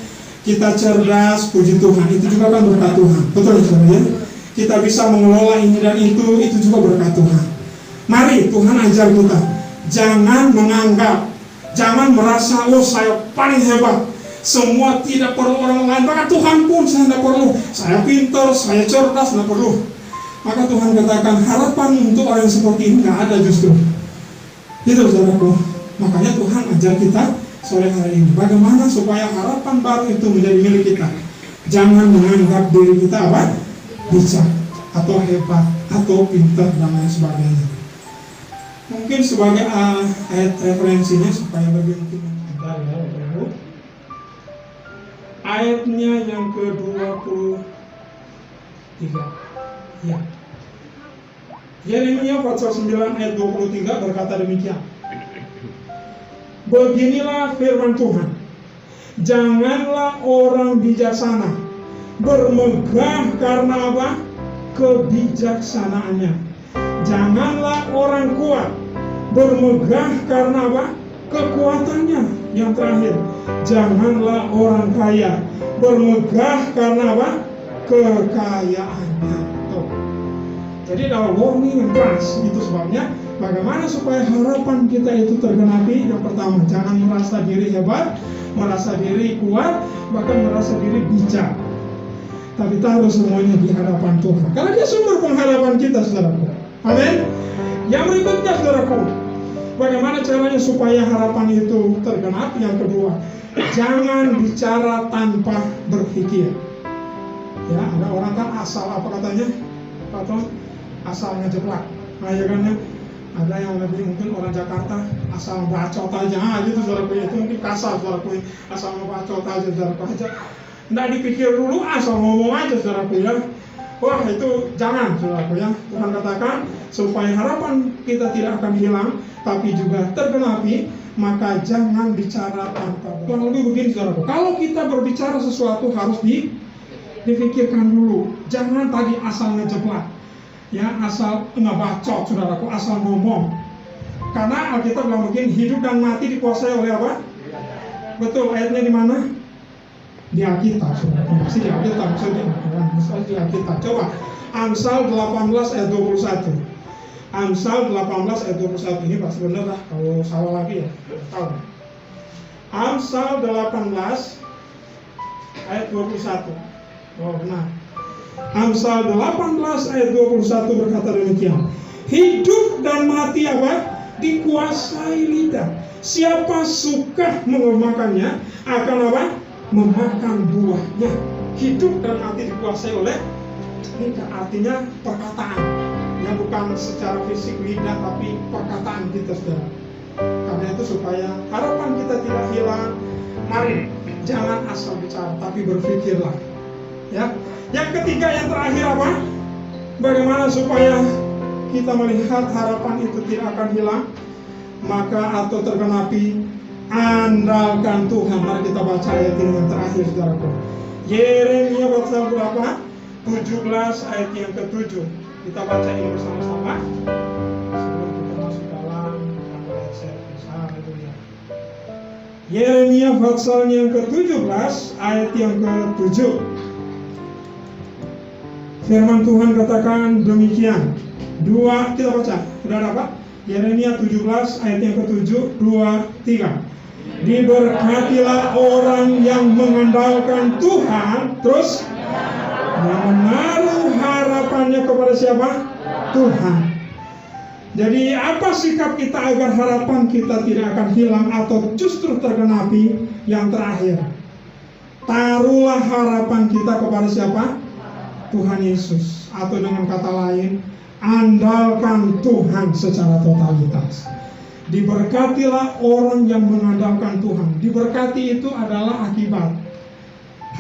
kita cerdas, puji Tuhan, itu juga kan berkat Tuhan. Betul ya? Kita bisa mengelola ini dan itu juga berkat Tuhan. Mari Tuhan ajar kita, jangan menganggap, jangan merasa, oh saya paling hebat, semua tidak perlu orang lain, bahkan Tuhan pun saya tidak perlu, saya pintar, saya cerdas, tidak perlu. Maka Tuhan katakan harapan untuk orang seperti ini nggak ada justru. Itu, saudaraku. Makanya Tuhan ajar kita sore hari ini, bagaimana supaya harapan baru itu menjadi milik kita. Jangan menganggap diri kita apa? Bijak, atau hebat, atau pintar, dan lain sebagainya. Mungkin sebagai ayat referensinya supaya lebih mungkin sebentar ya, Bapak-Ibu. Ayatnya yang ke-23. Ya. Yeremia pasal 9 ayat 23 berkata demikian. Beginilah firman Tuhan. Janganlah orang bijaksana bermegah karena apa? Kebijaksanaannya. Janganlah orang kuat bermegah karena apa? Kekuatannya. Yang terakhir, janganlah orang kaya bermegah karena apa? Kekayaannya. Tuh. Jadi dalam warning yang keras. Itu sebabnya bagaimana supaya harapan kita itu tergenapi. Yang pertama, jangan merasa diri hebat, merasa diri kuat, bahkan merasa diri bijak. Tapi taruh semuanya di hadapan Tuhan, karena Dia sumber pengharapan kita, saudaraku. Amin. Yang berikutnya, saudaraku, bagaimana caranya supaya harapan itu tergenapi? Yang kedua, jangan bicara tanpa berpikir. Ya, ada orang kan asal apa katanya? Atau asal ngejeplak. Nah, ya kan ya. Ada yang lebih mungkin orang Jakarta asal bacot aja, gitu saudaraku. Itu mungkin kasar, saudaraku. Asal ngebacot aja, saudaraku aja. Nggak dipikir dulu, asal ngomong aja, saudaraku ya. Wah, itu jangan, saudaraku ya. Tuhan katakan supaya harapan kita tidak akan hilang, tapi juga tergenapi, maka jangan bicara tanpa. Kurang lebih begini, saudaraku. Kalau kita berbicara sesuatu harus dipikirkan dulu. Jangan tadi asal ngejeplak. Ya, asal ngebacot, saudaraku, asal ngomong. Karena Alkitab bilang begini, hidup dan mati dikuasai oleh apa? Betul, ayatnya di mana? Di Alkitab, saudaraku. Pasti di Alkitab, di Alkitab. Coba, Amsal 18 ayat 21. Amsal 18 ayat 21 ini pasti benar lah. Kalau salah lagi ya, tahu. Amsal 18 ayat 21. Oh, benar. Amsal 18 ayat 21 berkata demikian. Hidup dan mati apa? Dikuasai lidah. Siapa suka memakannya akan apa? Memakan buahnya. Hidup dan mati dikuasai oleh lidah. Artinya perkataan. Ya, bukan secara fisik lidah, tapi perkataan kita, saudara. Karena itu supaya harapan kita tidak hilang, mari jangan asal bicara, tapi berpikirlah. Ya. Yang ketiga, yang terakhir apa? Bagaimana supaya kita melihat harapan itu tidak akan hilang, maka atau tergenapi, andalkan Tuhan. Mari kita baca ayat ini yang terakhir, saudaraku. Yeremia pasal berapa? 17 ayat yang ke-7. Kita baca ini bersama-sama sebelum kita masuk dalam Yeremia pasal yang ke-17 ayat yang ke-7. Firman Tuhan katakan demikian. Kita baca. Sudah dapat? Yeremia 17 ayat yang ke-7, 2, 3. Diberkatilah orang yang mengandalkan Tuhan, terus yang menaruh harapannya kepada siapa? Tuhan. Jadi apa sikap kita agar harapan kita tidak akan hilang atau justru tergenapi? Yang terakhir, taruhlah harapan kita kepada siapa? Tuhan Yesus. Atau dengan kata lain, andalkan Tuhan secara totalitas. Diberkatilah orang yang mengandalkan Tuhan. Diberkati itu adalah akibat.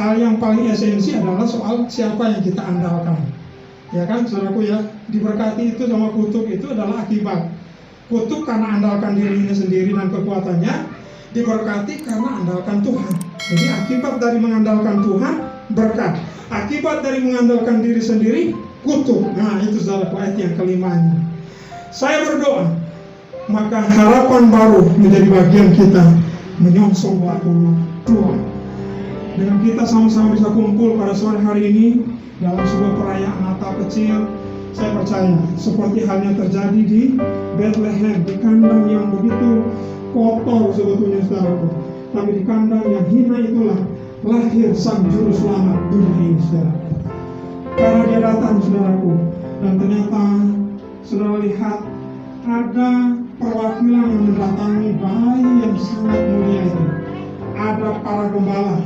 Hal yang paling esensi adalah soal siapa yang kita andalkan. Ya kan, saudaraku ya. Diberkati itu sama kutuk itu adalah akibat. Kutuk karena andalkan dirinya sendiri dan kekuatannya. Diberkati karena andalkan Tuhan. Jadi akibat dari mengandalkan Tuhan, berkat. Akibat dari mengandalkan diri sendiri, kutuk. Nah, itu saudaraku ayat yang kelimanya. Saya berdoa, maka harapan baru menjadi bagian kita menyongsong waktu tua. Dengan kita sama-sama bisa kumpul pada sore hari ini dalam sebuah perayaan Natal kecil, saya percaya seperti halnya terjadi di Bethlehem, di kandang yang begitu kotor sebetulnya, saudaraku, tapi di kandang yang hina itulah lahir sang juru selamat dunia ini, saudaraku. Karena dia datang, saudaraku, dan ternyata saudara lihat ada perwakilan yang mendatangi bayi yang sangat mulia itu. Ada para gembala,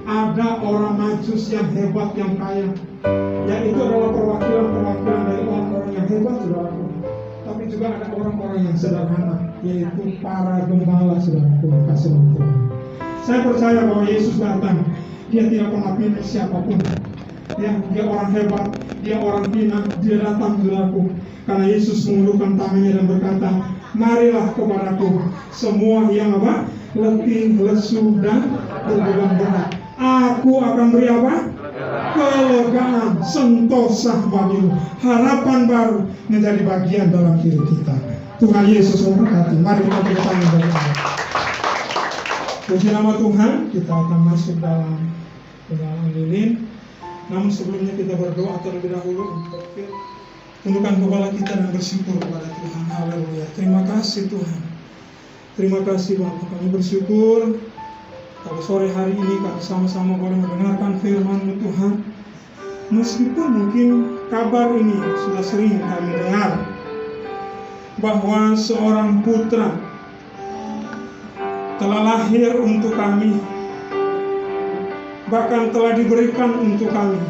ada orang Majus yang hebat, yang kaya. Ya, itu adalah perwakilan dari orang-orang yang hebat, saudaraku. Tapi juga ada orang-orang yang sederhana, yaitu para gembala, saudaraku, kasih Tuhan. Saya percaya bahwa Yesus datang, Dia tidak pernah pilih siapapun. Ya, dia orang hebat, dia orang hina, dia datang saudaraku. Karena Yesus mengulurkan tangannya dan berkata, marilah kepadaku semua yang apa? Letih, lesu, dan berbeban berat. Aku akan beri apa? Kelegaan, sentosa bagimu. Harapan baru menjadi bagian dalam hidup kita. Tuhan Yesus memberkati. Mari kita beri tangan bagi Allah. Puji nama Tuhan, kita akan masuk dalam lilin. Namun sebelumnya kita berdoa terlebih dahulu untuk tundukkan kepala kita dan bersyukur kepada Tuhan. Haleluya. Terima kasih Tuhan. Terima kasih Bapak. Kami bersyukur pada sore hari ini kami sama-sama boleh mendengarkan firman-Mu Tuhan. Meskipun mungkin kabar ini sudah sering kami dengar, bahwa seorang putra telah lahir untuk kami, bahkan telah diberikan untuk kami.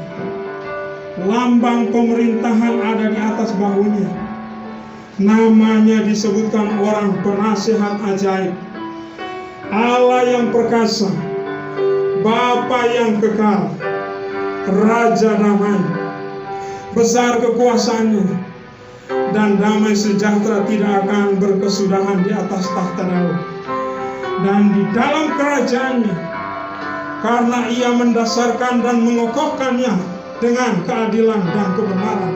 Lambang pemerintahan ada di atas bahunya. Namanya disebutkan orang penasihat ajaib, Allah yang perkasa, Bapa yang kekal, Raja damai. Besar kekuasaannya, dan damai sejahtera tidak akan berkesudahan di atas tahta Daud. Dan di dalam kerajaannya, karena ia mendasarkan dan mengokohkannya dengan keadilan dan kebenaran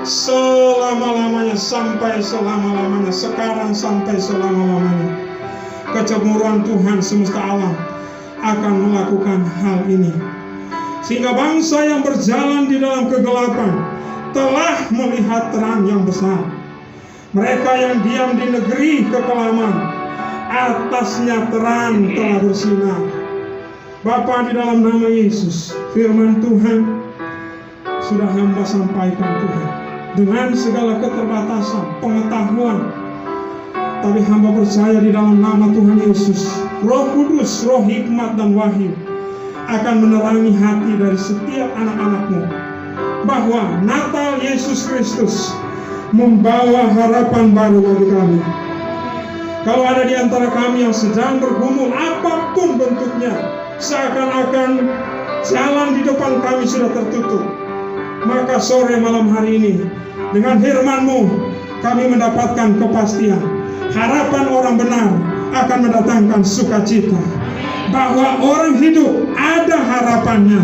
selama-lamanya sampai selama-lamanya, sekarang sampai selama-lamanya. Kecemburuan Tuhan semesta alam akan melakukan hal ini, sehingga bangsa yang berjalan di dalam kegelapan telah melihat terang yang besar. Mereka yang diam di negeri kekelaman, atasnya terang telah bersinar. Bapa, di dalam nama Yesus, firman Tuhan sudah hamba sampaikan Tuhan, dengan segala keterbatasan pengetahuan, tapi hamba percaya di dalam nama Tuhan Yesus, Roh Kudus, Roh hikmat dan wahyu akan menerangi hati dari setiap anak-anak-Mu, bahwa Natal Yesus Kristus membawa harapan baru bagi kami. Kalau ada di antara kami yang sedang bergumul apapun bentuknya, seakan-akan jalan di depan kami sudah tertutup, maka sore malam hari ini dengan firman-Mu kami mendapatkan kepastian. Harapan orang benar akan mendatangkan sukacita, bahwa orang hidup ada harapannya.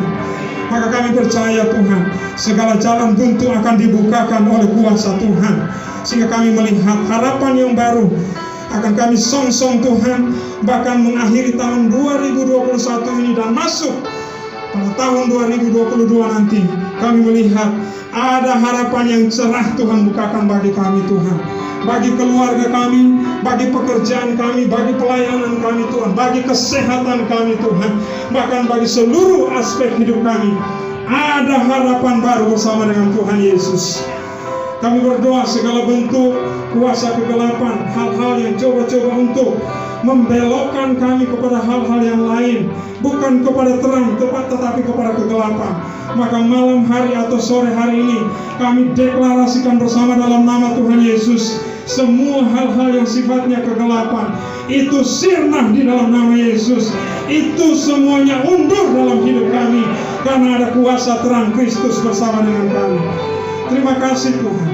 Maka kami percaya Tuhan, segala jalan buntu akan dibukakan oleh kuasa Tuhan, sehingga kami melihat harapan yang baru. Akan kami song-song Tuhan, bahkan mengakhiri tahun 2021 ini dan masuk pada tahun 2022 nanti, kami melihat ada harapan yang cerah Tuhan bukakan bagi kami Tuhan, bagi keluarga kami, bagi pekerjaan kami, bagi pelayanan kami Tuhan, bagi kesehatan kami Tuhan, bahkan bagi seluruh aspek hidup kami. Ada harapan baru bersama dengan Tuhan Yesus. Kami berdoa segala bentuk kuasa kegelapan, hal-hal yang coba-coba untuk membelokkan kami kepada hal-hal yang lain, bukan kepada terang tetapi kepada kegelapan, maka malam hari atau sore hari ini kami deklarasikan bersama dalam nama Tuhan Yesus, semua hal-hal yang sifatnya kegelapan itu sirna di dalam nama Yesus. Itu semuanya undur dalam hidup kami, karena ada kuasa terang Kristus bersama dengan kami. Terima kasih Tuhan.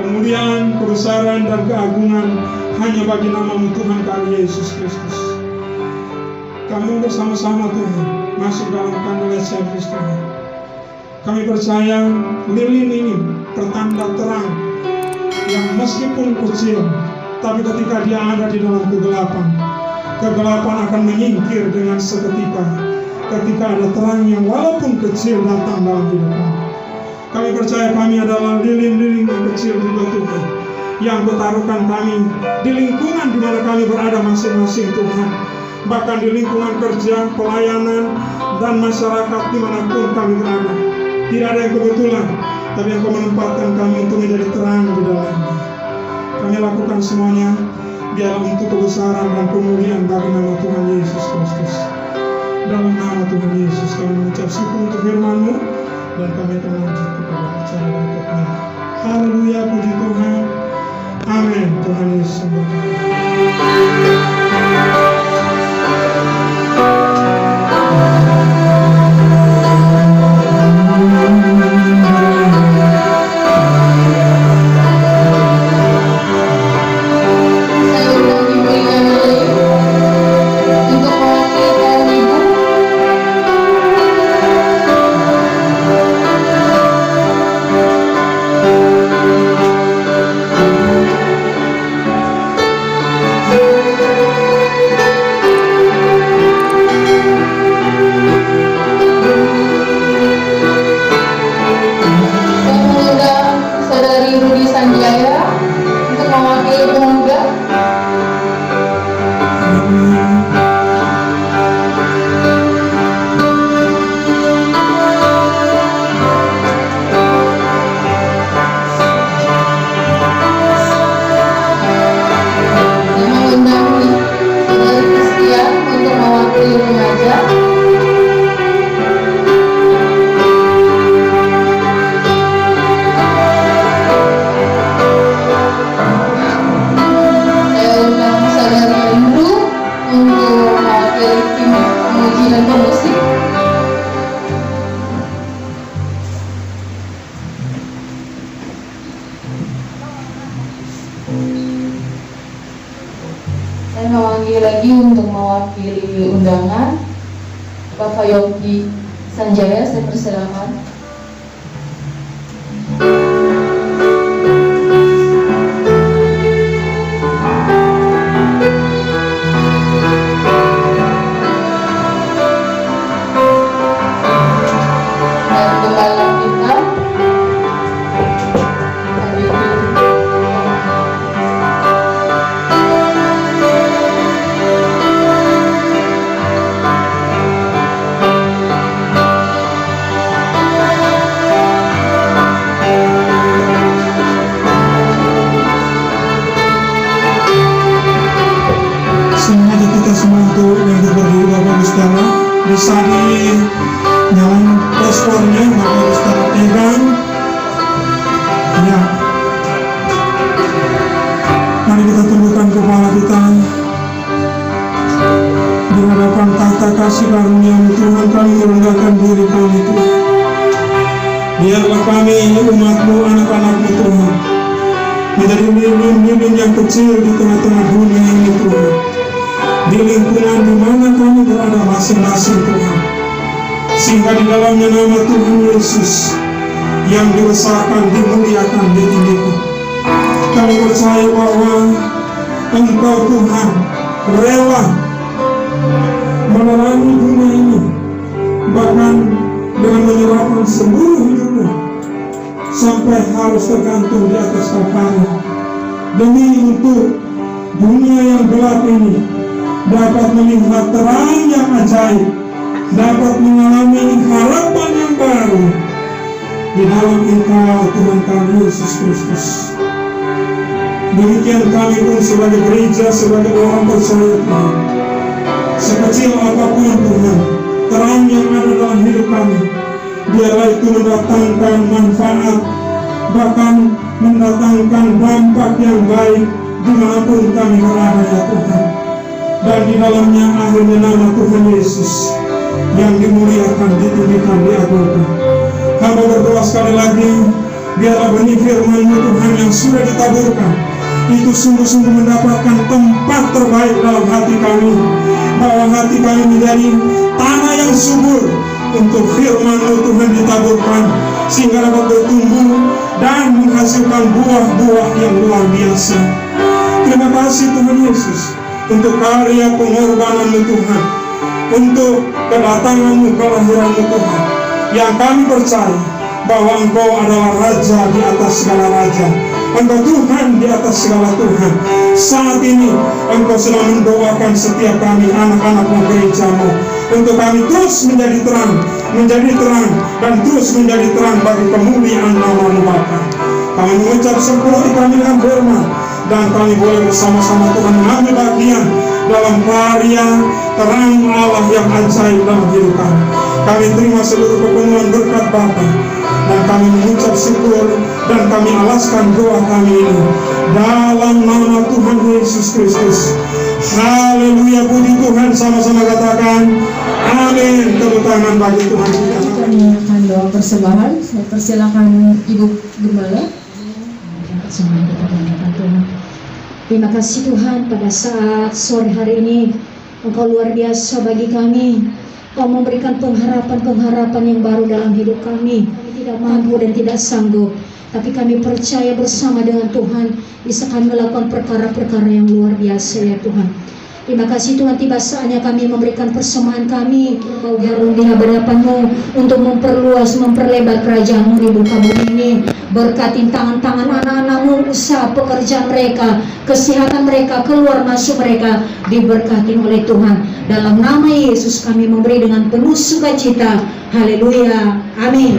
Kemuliaan, kebesaran, dan keagungan hanya bagi nama-Mu Tuhan kami Yesus Kristus. Kami bersama-sama Tuhan masuk dalam kandungan servis Tuhan. Kami percaya lilin ini pertanda terang yang meskipun kecil, tapi ketika dia ada di dalam kegelapan, kegelapan akan menyingkir dengan seketika ketika ada terang yang walaupun kecil datang dalam hidup kami. Kami percaya kami adalah lilin-lilin yang kecil juga Tuhan, yang bertaruhkan kami di lingkungan di mana kami berada masing-masing Tuhan, bahkan di lingkungan kerja, pelayanan, dan masyarakat dimanapun kami berada. Tidak ada yang kebetulan, tapi yang Kau menempatkan kami untuk menjadi terang di dalamnya. Kami lakukan semuanya biarlah untuk kebesaran dan kemuliaan bagi nama Tuhan Yesus Kristus. Dalam nama Tuhan Yesus kami mengucap syukur untuk firman-Mu, dan kami akan lanjut kepada acara berikutnya. Haleluya, puji Tuhan. Amin. Tuhan Yesus memberkati. lagi untuk mewakili undangan Bapak Yogi Sanjaya, saya persilakan. Dan gembala kita semuanya kita semua untuk yang berdiri Bapak Ibu Saudara bisa dinyalakan paspornya, Bapak Ibu Saudara pegang ya. Mari kita tundukkan kepala kita di hadapan tahta kasih karunia Tuhan. Kami merendahkan diri kami Tuhan. Biarlah kami umat-Mu, anak-anak-Mu Tuhan, menjadi lilin-lilin yang kecil di tengah-tengah dunia ini Tuhan, di lingkungan di mana kami berada masing-masing Tuhan, sehingga di dalamnya nama Tuhan Yesus yang dibesarkan, dimuliakan, ditinggikan. Kami percaya bahwa Engkau Tuhan rela menerangi dunia ini, bahkan dengan menyerahkan seluruh hidupmu sampai harus tergantung di atas kayu, demi untuk dunia yang gelap ini dapat melihat terang yang ajaib, dapat mengalami harapan yang baru di dalam Engkau Tuhan kami Yesus Kristus. Demikian kami pun sebagai gereja, sebagai orang percaya Tuhan, sekecil apapun Tuhan terang yang ada dalam hidup kami, biarlah itu mendatangkan manfaat, bahkan mendatangkan dampak yang baik dimanapun kami berada ya Tuhan. Dan di dalamnya akhirnya nama Tuhan Yesus yang dimuliakan, ditinggikan, diagungkan. Hamba berdoa sekali lagi, biarlah benih firman-Mu Tuhan yang sudah ditaburkan itu sungguh-sungguh mendapatkan tempat terbaik dalam hati kami, bahwa hati kami menjadi tanah yang subur untuk firman-Mu Tuhan ditaburkan, sehingga dapat bertumbuh dan menghasilkan buah-buah yang luar biasa. Terima kasih Tuhan Yesus untuk karya pengorbanan-Mu Tuhan, untuk kedatangan-Mu, kelahiran-Mu Tuhan, yang kami percaya bahwa Engkau adalah Raja di atas segala Raja, Engkau Tuhan di atas segala Tuhan. Saat ini Engkau sedang mendoakan setiap kami anak-anak-Mu, gereja-Mu, untuk kami terus menjadi terang, dan terus menjadi terang bagi kemuliaan nama-Mu Bapa. Kami mengucap syukur kami dengan firman, dan kami boleh bersama-sama Tuhan mengambil bagian dalam karya terang Allah yang ajaib dalam hidup kami. Kami terima seluruh kepenuhan berkat Bapa, dan kami mengucap syukur, dan kami alaskan doa kami ini dalam nama Tuhan Yesus Kristus. Haleluya, puji Tuhan, sama-sama katakan amin. Tepuk tangan bagi Tuhan kita. Kita menyiapkan doa persembahan. Saya persilakan Ibu Gembala. Persembahan kita kepada Tuhan. Terima kasih Tuhan, pada saat sore hari ini Engkau luar biasa bagi kami. Kau memberikan pengharapan yang baru dalam hidup kami. Kami tidak mampu dan tidak sanggup, tapi kami percaya bersama dengan Tuhan bisa kami melakukan perkara-perkara yang luar biasa ya Tuhan. Terima kasih Tuhan, tiba saatnya kami memberikan persembahan kami bau harum di hadapan-Mu untuk memperluas, memperlebar kerajaan-Mu di muka bumi ini. Berkati tangan-tangan anak-anak-Mu, usaha pekerjaan mereka, kesehatan mereka, keluar masuk mereka diberkati oleh Tuhan. Dalam nama Yesus kami memberi dengan penuh sukacita. Haleluya, amin.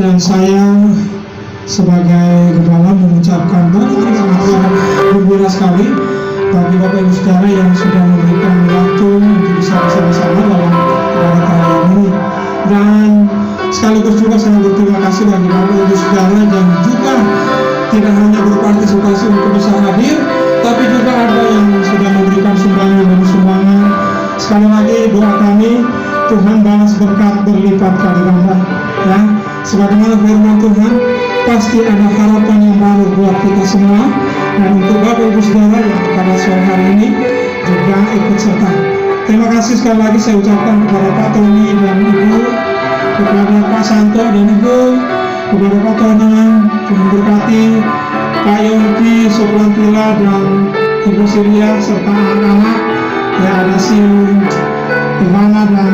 dan saya sebagai gembala mengucapkan banyak terima kasih gembira sekali bagi Bapak Ibu Saudara yang sudah memberikan waktu untuk bisa bersama-sama dalam ibadah perayaan ini. Dan sekaligus juga saya berterima kasih bagi Bapak Ibu Saudara yang juga tidak hanya berpartisipasi untuk bisa hadir, tapi juga ada yang sudah memberikan sumbangan demi sumbangan. Sekali lagi doa kami, Tuhan balas berkat berlipat kali ganda. Ya, sebagaimana firman Tuhan, pasti ada harapan yang baru buat kita semua. Dan untuk Bapak Ibu Saudara yang pada sore hari ini juga ikut serta. Terima kasih sekali lagi saya ucapkan kepada Pak Tony dan Ibu, kepada Pak Santo dan Ibu, kepada Pak Tonang, Tuhan berkati, Pak Yongki, Soplantila dan Ibu Silia serta anak-anak. Ya, ada si Ivana dan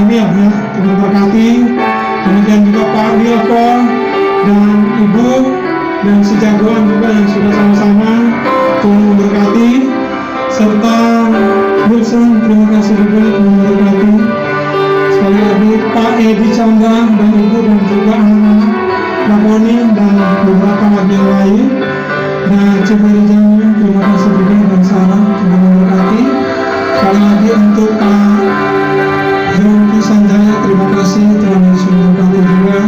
Emil, ya, Tuhan berkati. Demikian juga Pak Wilko dan Ibu dan si jagoan juga yang sudah sama-sama, Tuhan memberkati. Serta Wilson, terima kasih juga, Tuhan memberkati. Sekali lagi Pak Edi Chandra dan Ibu dan juga anak-anak Lakoni dan beberapa lagi yang lain. Dan Cipari Jamin, terima kasih juga dan Sarah, Tuhan memberkati. Sekali lagi untuk Pak Yongki Sanjaya, terima kasih, Tuhan Yesus memberkati juga.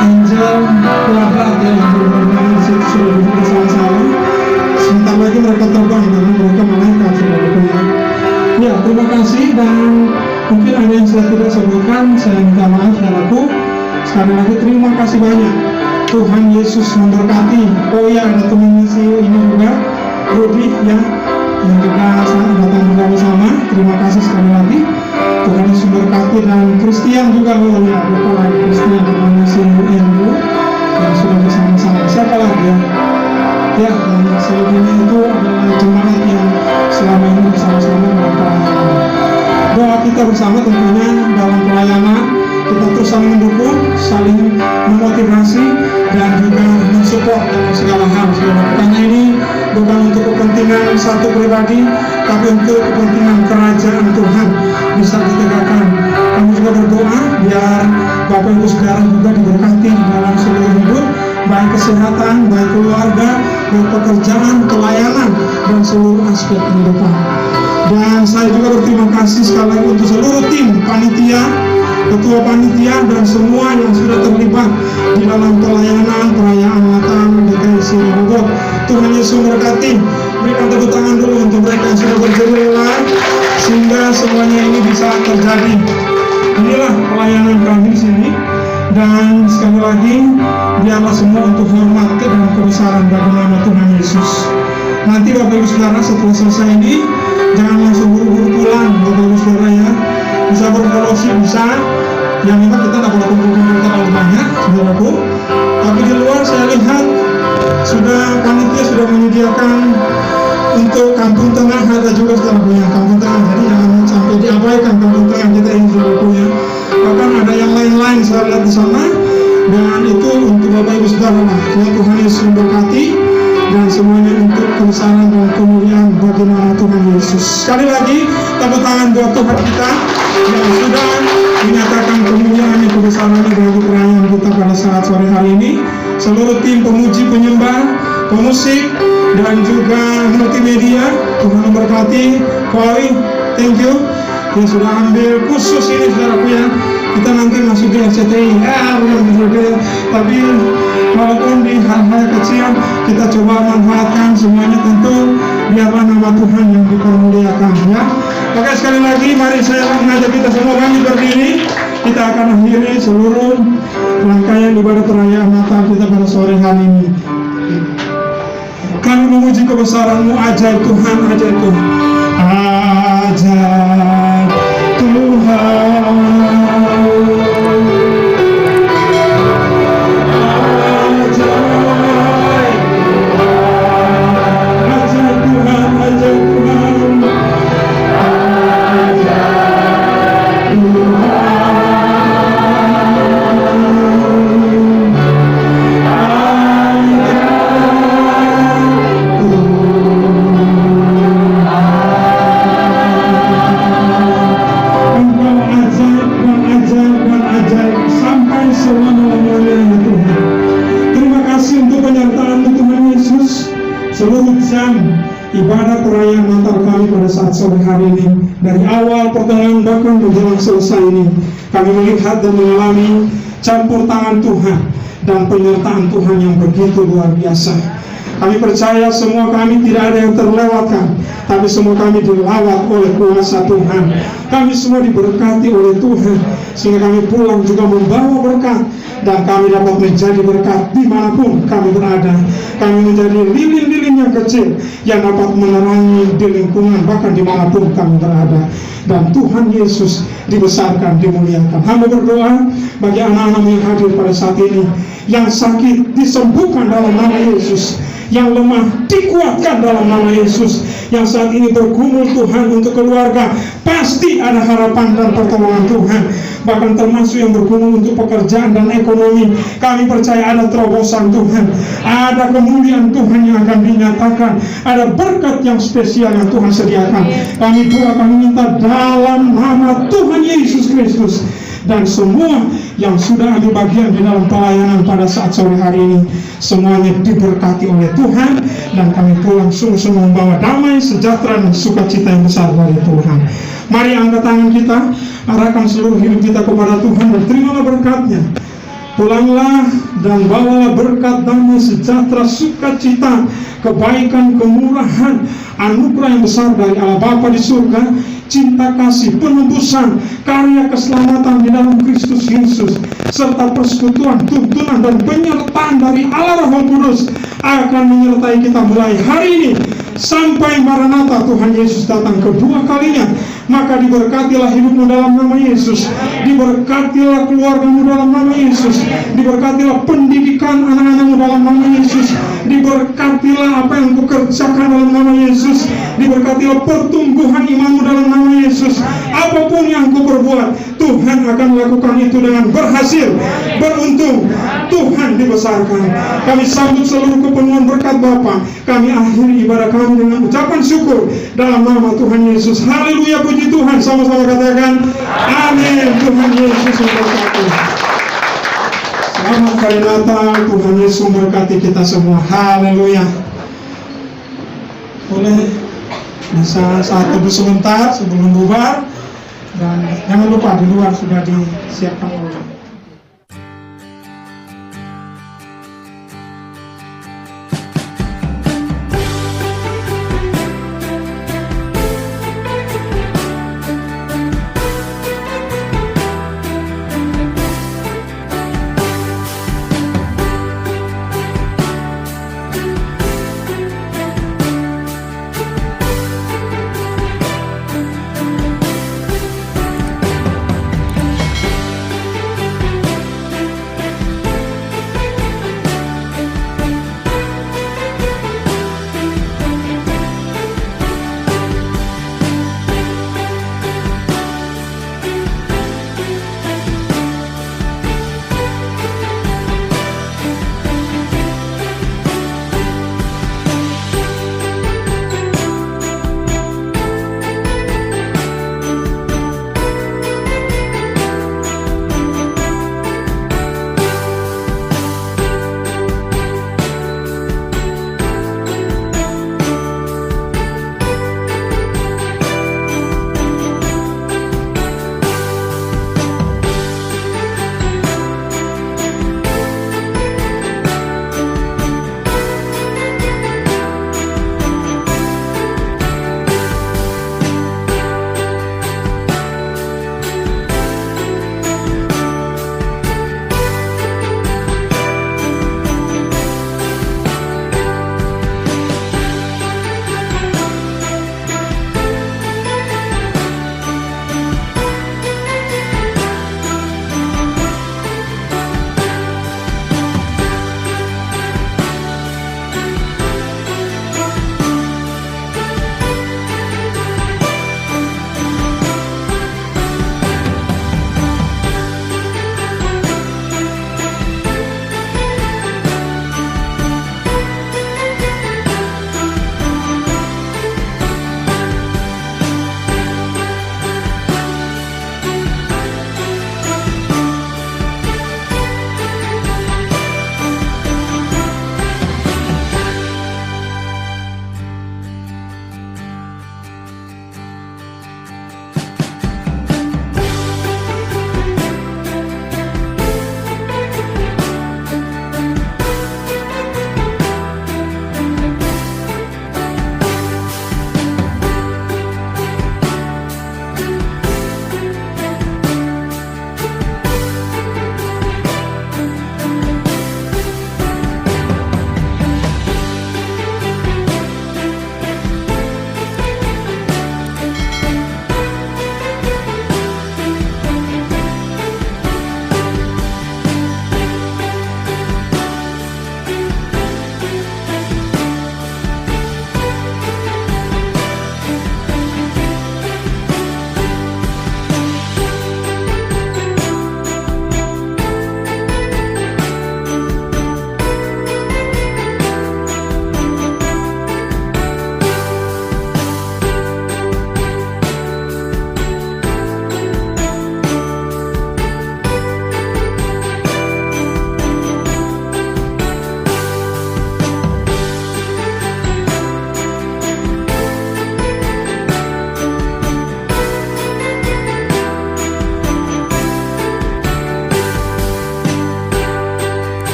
Angel, keluarga yang benar-benar disitu sudah duduk bersama-sama. Sebentar lagi mereka terbang karena mereka malaikat sudah berkumpul. Ya, terima kasih. Dan mungkin ada yang saya tidak sebutkan, saya minta maaf saudaraku. Sekali lagi terima kasih banyak, Tuhan Yesus memberkati. Oh ya, ada teman CEO ini juga, Rudy ya, yang juga datang bersama-sama. Terima kasih sekali lagi, Tuhan Yesus memberkati. Dan Christian juga, oh ya, lupa lagi Christian namanya si Andrew yang sudah bersama-sama. Siapa lagi ya? Ya, dan selebihnya itu adalah jemaat yang selama ini bersama-sama dalam pelayanan. Doa kita bersama tentunya dalam pelayanan, kita terus saling mendukung, saling memotivasi, dan juga mensupport dalam segala hal. Karena ini bukan untuk kepentingan satu pribadi, tapi untuk kepentingan kerajaan Tuhan bisa ditegakkan. Kami juga berdoa biar Bapak Ibu Saudara juga diberkati dalam seluruh hidup, baik kesehatan, baik keluarga, baik pekerjaan, pelayanan, dan seluruh aspek kehidupan. Dan saya juga berterima kasih sekali lagi untuk seluruh tim panitia, ketua panitia, dan semua yang sudah terlibat di dalam pelayanan perayaan Natal DKI Siri Bogor. Tuhan Yesus memberkati. Berikan tepuk tangan dulu untuk mereka yang sudah berjaya sehingga semuanya ini bisa terjadi. Inilah pelayanan kami di sini. Dan sekali lagi, biarlah semua untuk hormat dan kebesaran bagi nama Tuhan Yesus. Nanti Bapak Ibu Saudara setelah selesai ini, jangan langsung buru-buru pulang Bapak Ibu Saudara ya. Bisa berfellowship, bisa. Yang memang kita tidak boleh kumpul-kumpul terlalu banyak, saudaraku. Tapi di luar saya lihat panitia sudah menyediakan untuk kampung tengah, ada juga saudaraku ya, kampung tengah. Jadi jangan sampai diabaikan kampung tengah kita ini, saudaraku ya. Bahkan ada yang lain-lain saya lihat di sana, dan itu untuk Bapak Ibu Saudara lah. Tuhan Yesus memberkati, dan semuanya untuk kebesaran dan kemuliaan bagi nama Tuhan Yesus. Sekali lagi tepuk tangan buat Tuhan kita yang sudah menyatakan kemuliaan dan kebesaran bagi perayaan kita pada saat sore hari ini. Seluruh tim pemuji, penyembah, pemusik, dan juga multimedia, Tuhan memberkati. Koi, thank you yang sudah ambil khusus ini saudaraku ya. Kita nanti masuk di RCTI tapi walaupun di hal-hal kecil kita coba manfaatkan semuanya, tentu biarlah nama Tuhan yang dipermuliakan ya. Oke, sekali lagi mari saya mengajak kita semua kami berdiri. Kita akan akhiri seluruh rangkaian ibadah perayaan Natal kita pada sore hari ini. Kami memuji kebesaran-Mu, ajaib Tuhan, ajaib Tuhan, ajaib Tuhan. seluruh jam ibadah perayaan Natal kami pada saat sore hari ini, dari awal pertengahan bahkan menjelang selesai ini, kami melihat dan mengalami campur tangan Tuhan dan penyertaan Tuhan yang begitu luar biasa. Kami percaya semua kami tidak ada yang terlewatkan, tapi semua kami dilawat oleh kuasa Tuhan. Kami semua diberkati oleh Tuhan, sehingga kami pulang juga membawa berkat, dan kami dapat menjadi berkat dimanapun kami berada. Kami menjadi lilin-lilin yang kecil yang dapat menerangi di lingkungan bahkan dimanapun kami berada. Dan Tuhan Yesus dibesarkan, dimuliakan. Hamba berdoa bagi anak-anak yang hadir pada saat ini, yang sakit disembuhkan dalam nama Yesus, yang lemah dikuatkan dalam nama Yesus, yang saat ini bergumul Tuhan untuk keluarga, pasti ada harapan dan pertolongan Tuhan. Bahkan termasuk yang bergumul untuk pekerjaan dan ekonomi, kami percaya ada terobosan Tuhan, ada kemuliaan Tuhan yang akan dinyatakan, ada berkat yang spesial yang Tuhan sediakan. Kami doa, kami minta dalam nama Tuhan Yesus Kristus. Dan semua yang sudah ambil bagian di dalam pelayanan pada saat sore hari ini, semuanya diberkati oleh Tuhan, dan kami pulang sungguh-sungguh membawa damai, sejahtera, dan sukacita yang besar dari Tuhan. Mari angkat tangan kita, arahkan seluruh hidup kita kepada Tuhan, dan terimalah berkatnya. Pulanglah dan bawalah berkat, damai, sejahtera, sukacita, kebaikan, kemurahan, anugerah yang besar dari Allah Bapa di surga, cinta kasih, penebusan, karya keselamatan di dalam Kristus Yesus, serta persekutuan, tuntunan, dan penyertaan dari Allah Roh Kudus akan menyertai kita mulai hari ini sampai Maranatha Tuhan Yesus datang kedua kalinya. Maka diberkatilah hidupmu dalam nama Yesus, diberkatilah keluargamu dalam nama Yesus, diberkatilah pendidikan anak-anakmu dalam nama Yesus, diberkatilah apa yang kau kerjakan dalam nama Yesus, diberkatilah pertumbuhan imanmu dalam nama Yesus. Apapun yang kau perbuat, Tuhan akan melakukan itu dengan berhasil, beruntung. Tuhan dibesarkan. Kami sambut seluruh kepenuhan berkat Bapa. Kami akhiri ibadah kami dengan ucapan syukur dalam nama Tuhan Yesus. Haleluya, puji Tuhan. Sama-sama katakan amin. Tuhan Yesus memberkati. Selamat hari Natal. Tuhan Yesus memberkati kita semua. Haleluya. Boleh bisa saat teduh sebentar sebelum bubar, dan jangan lupa di luar sudah disiapkan oleh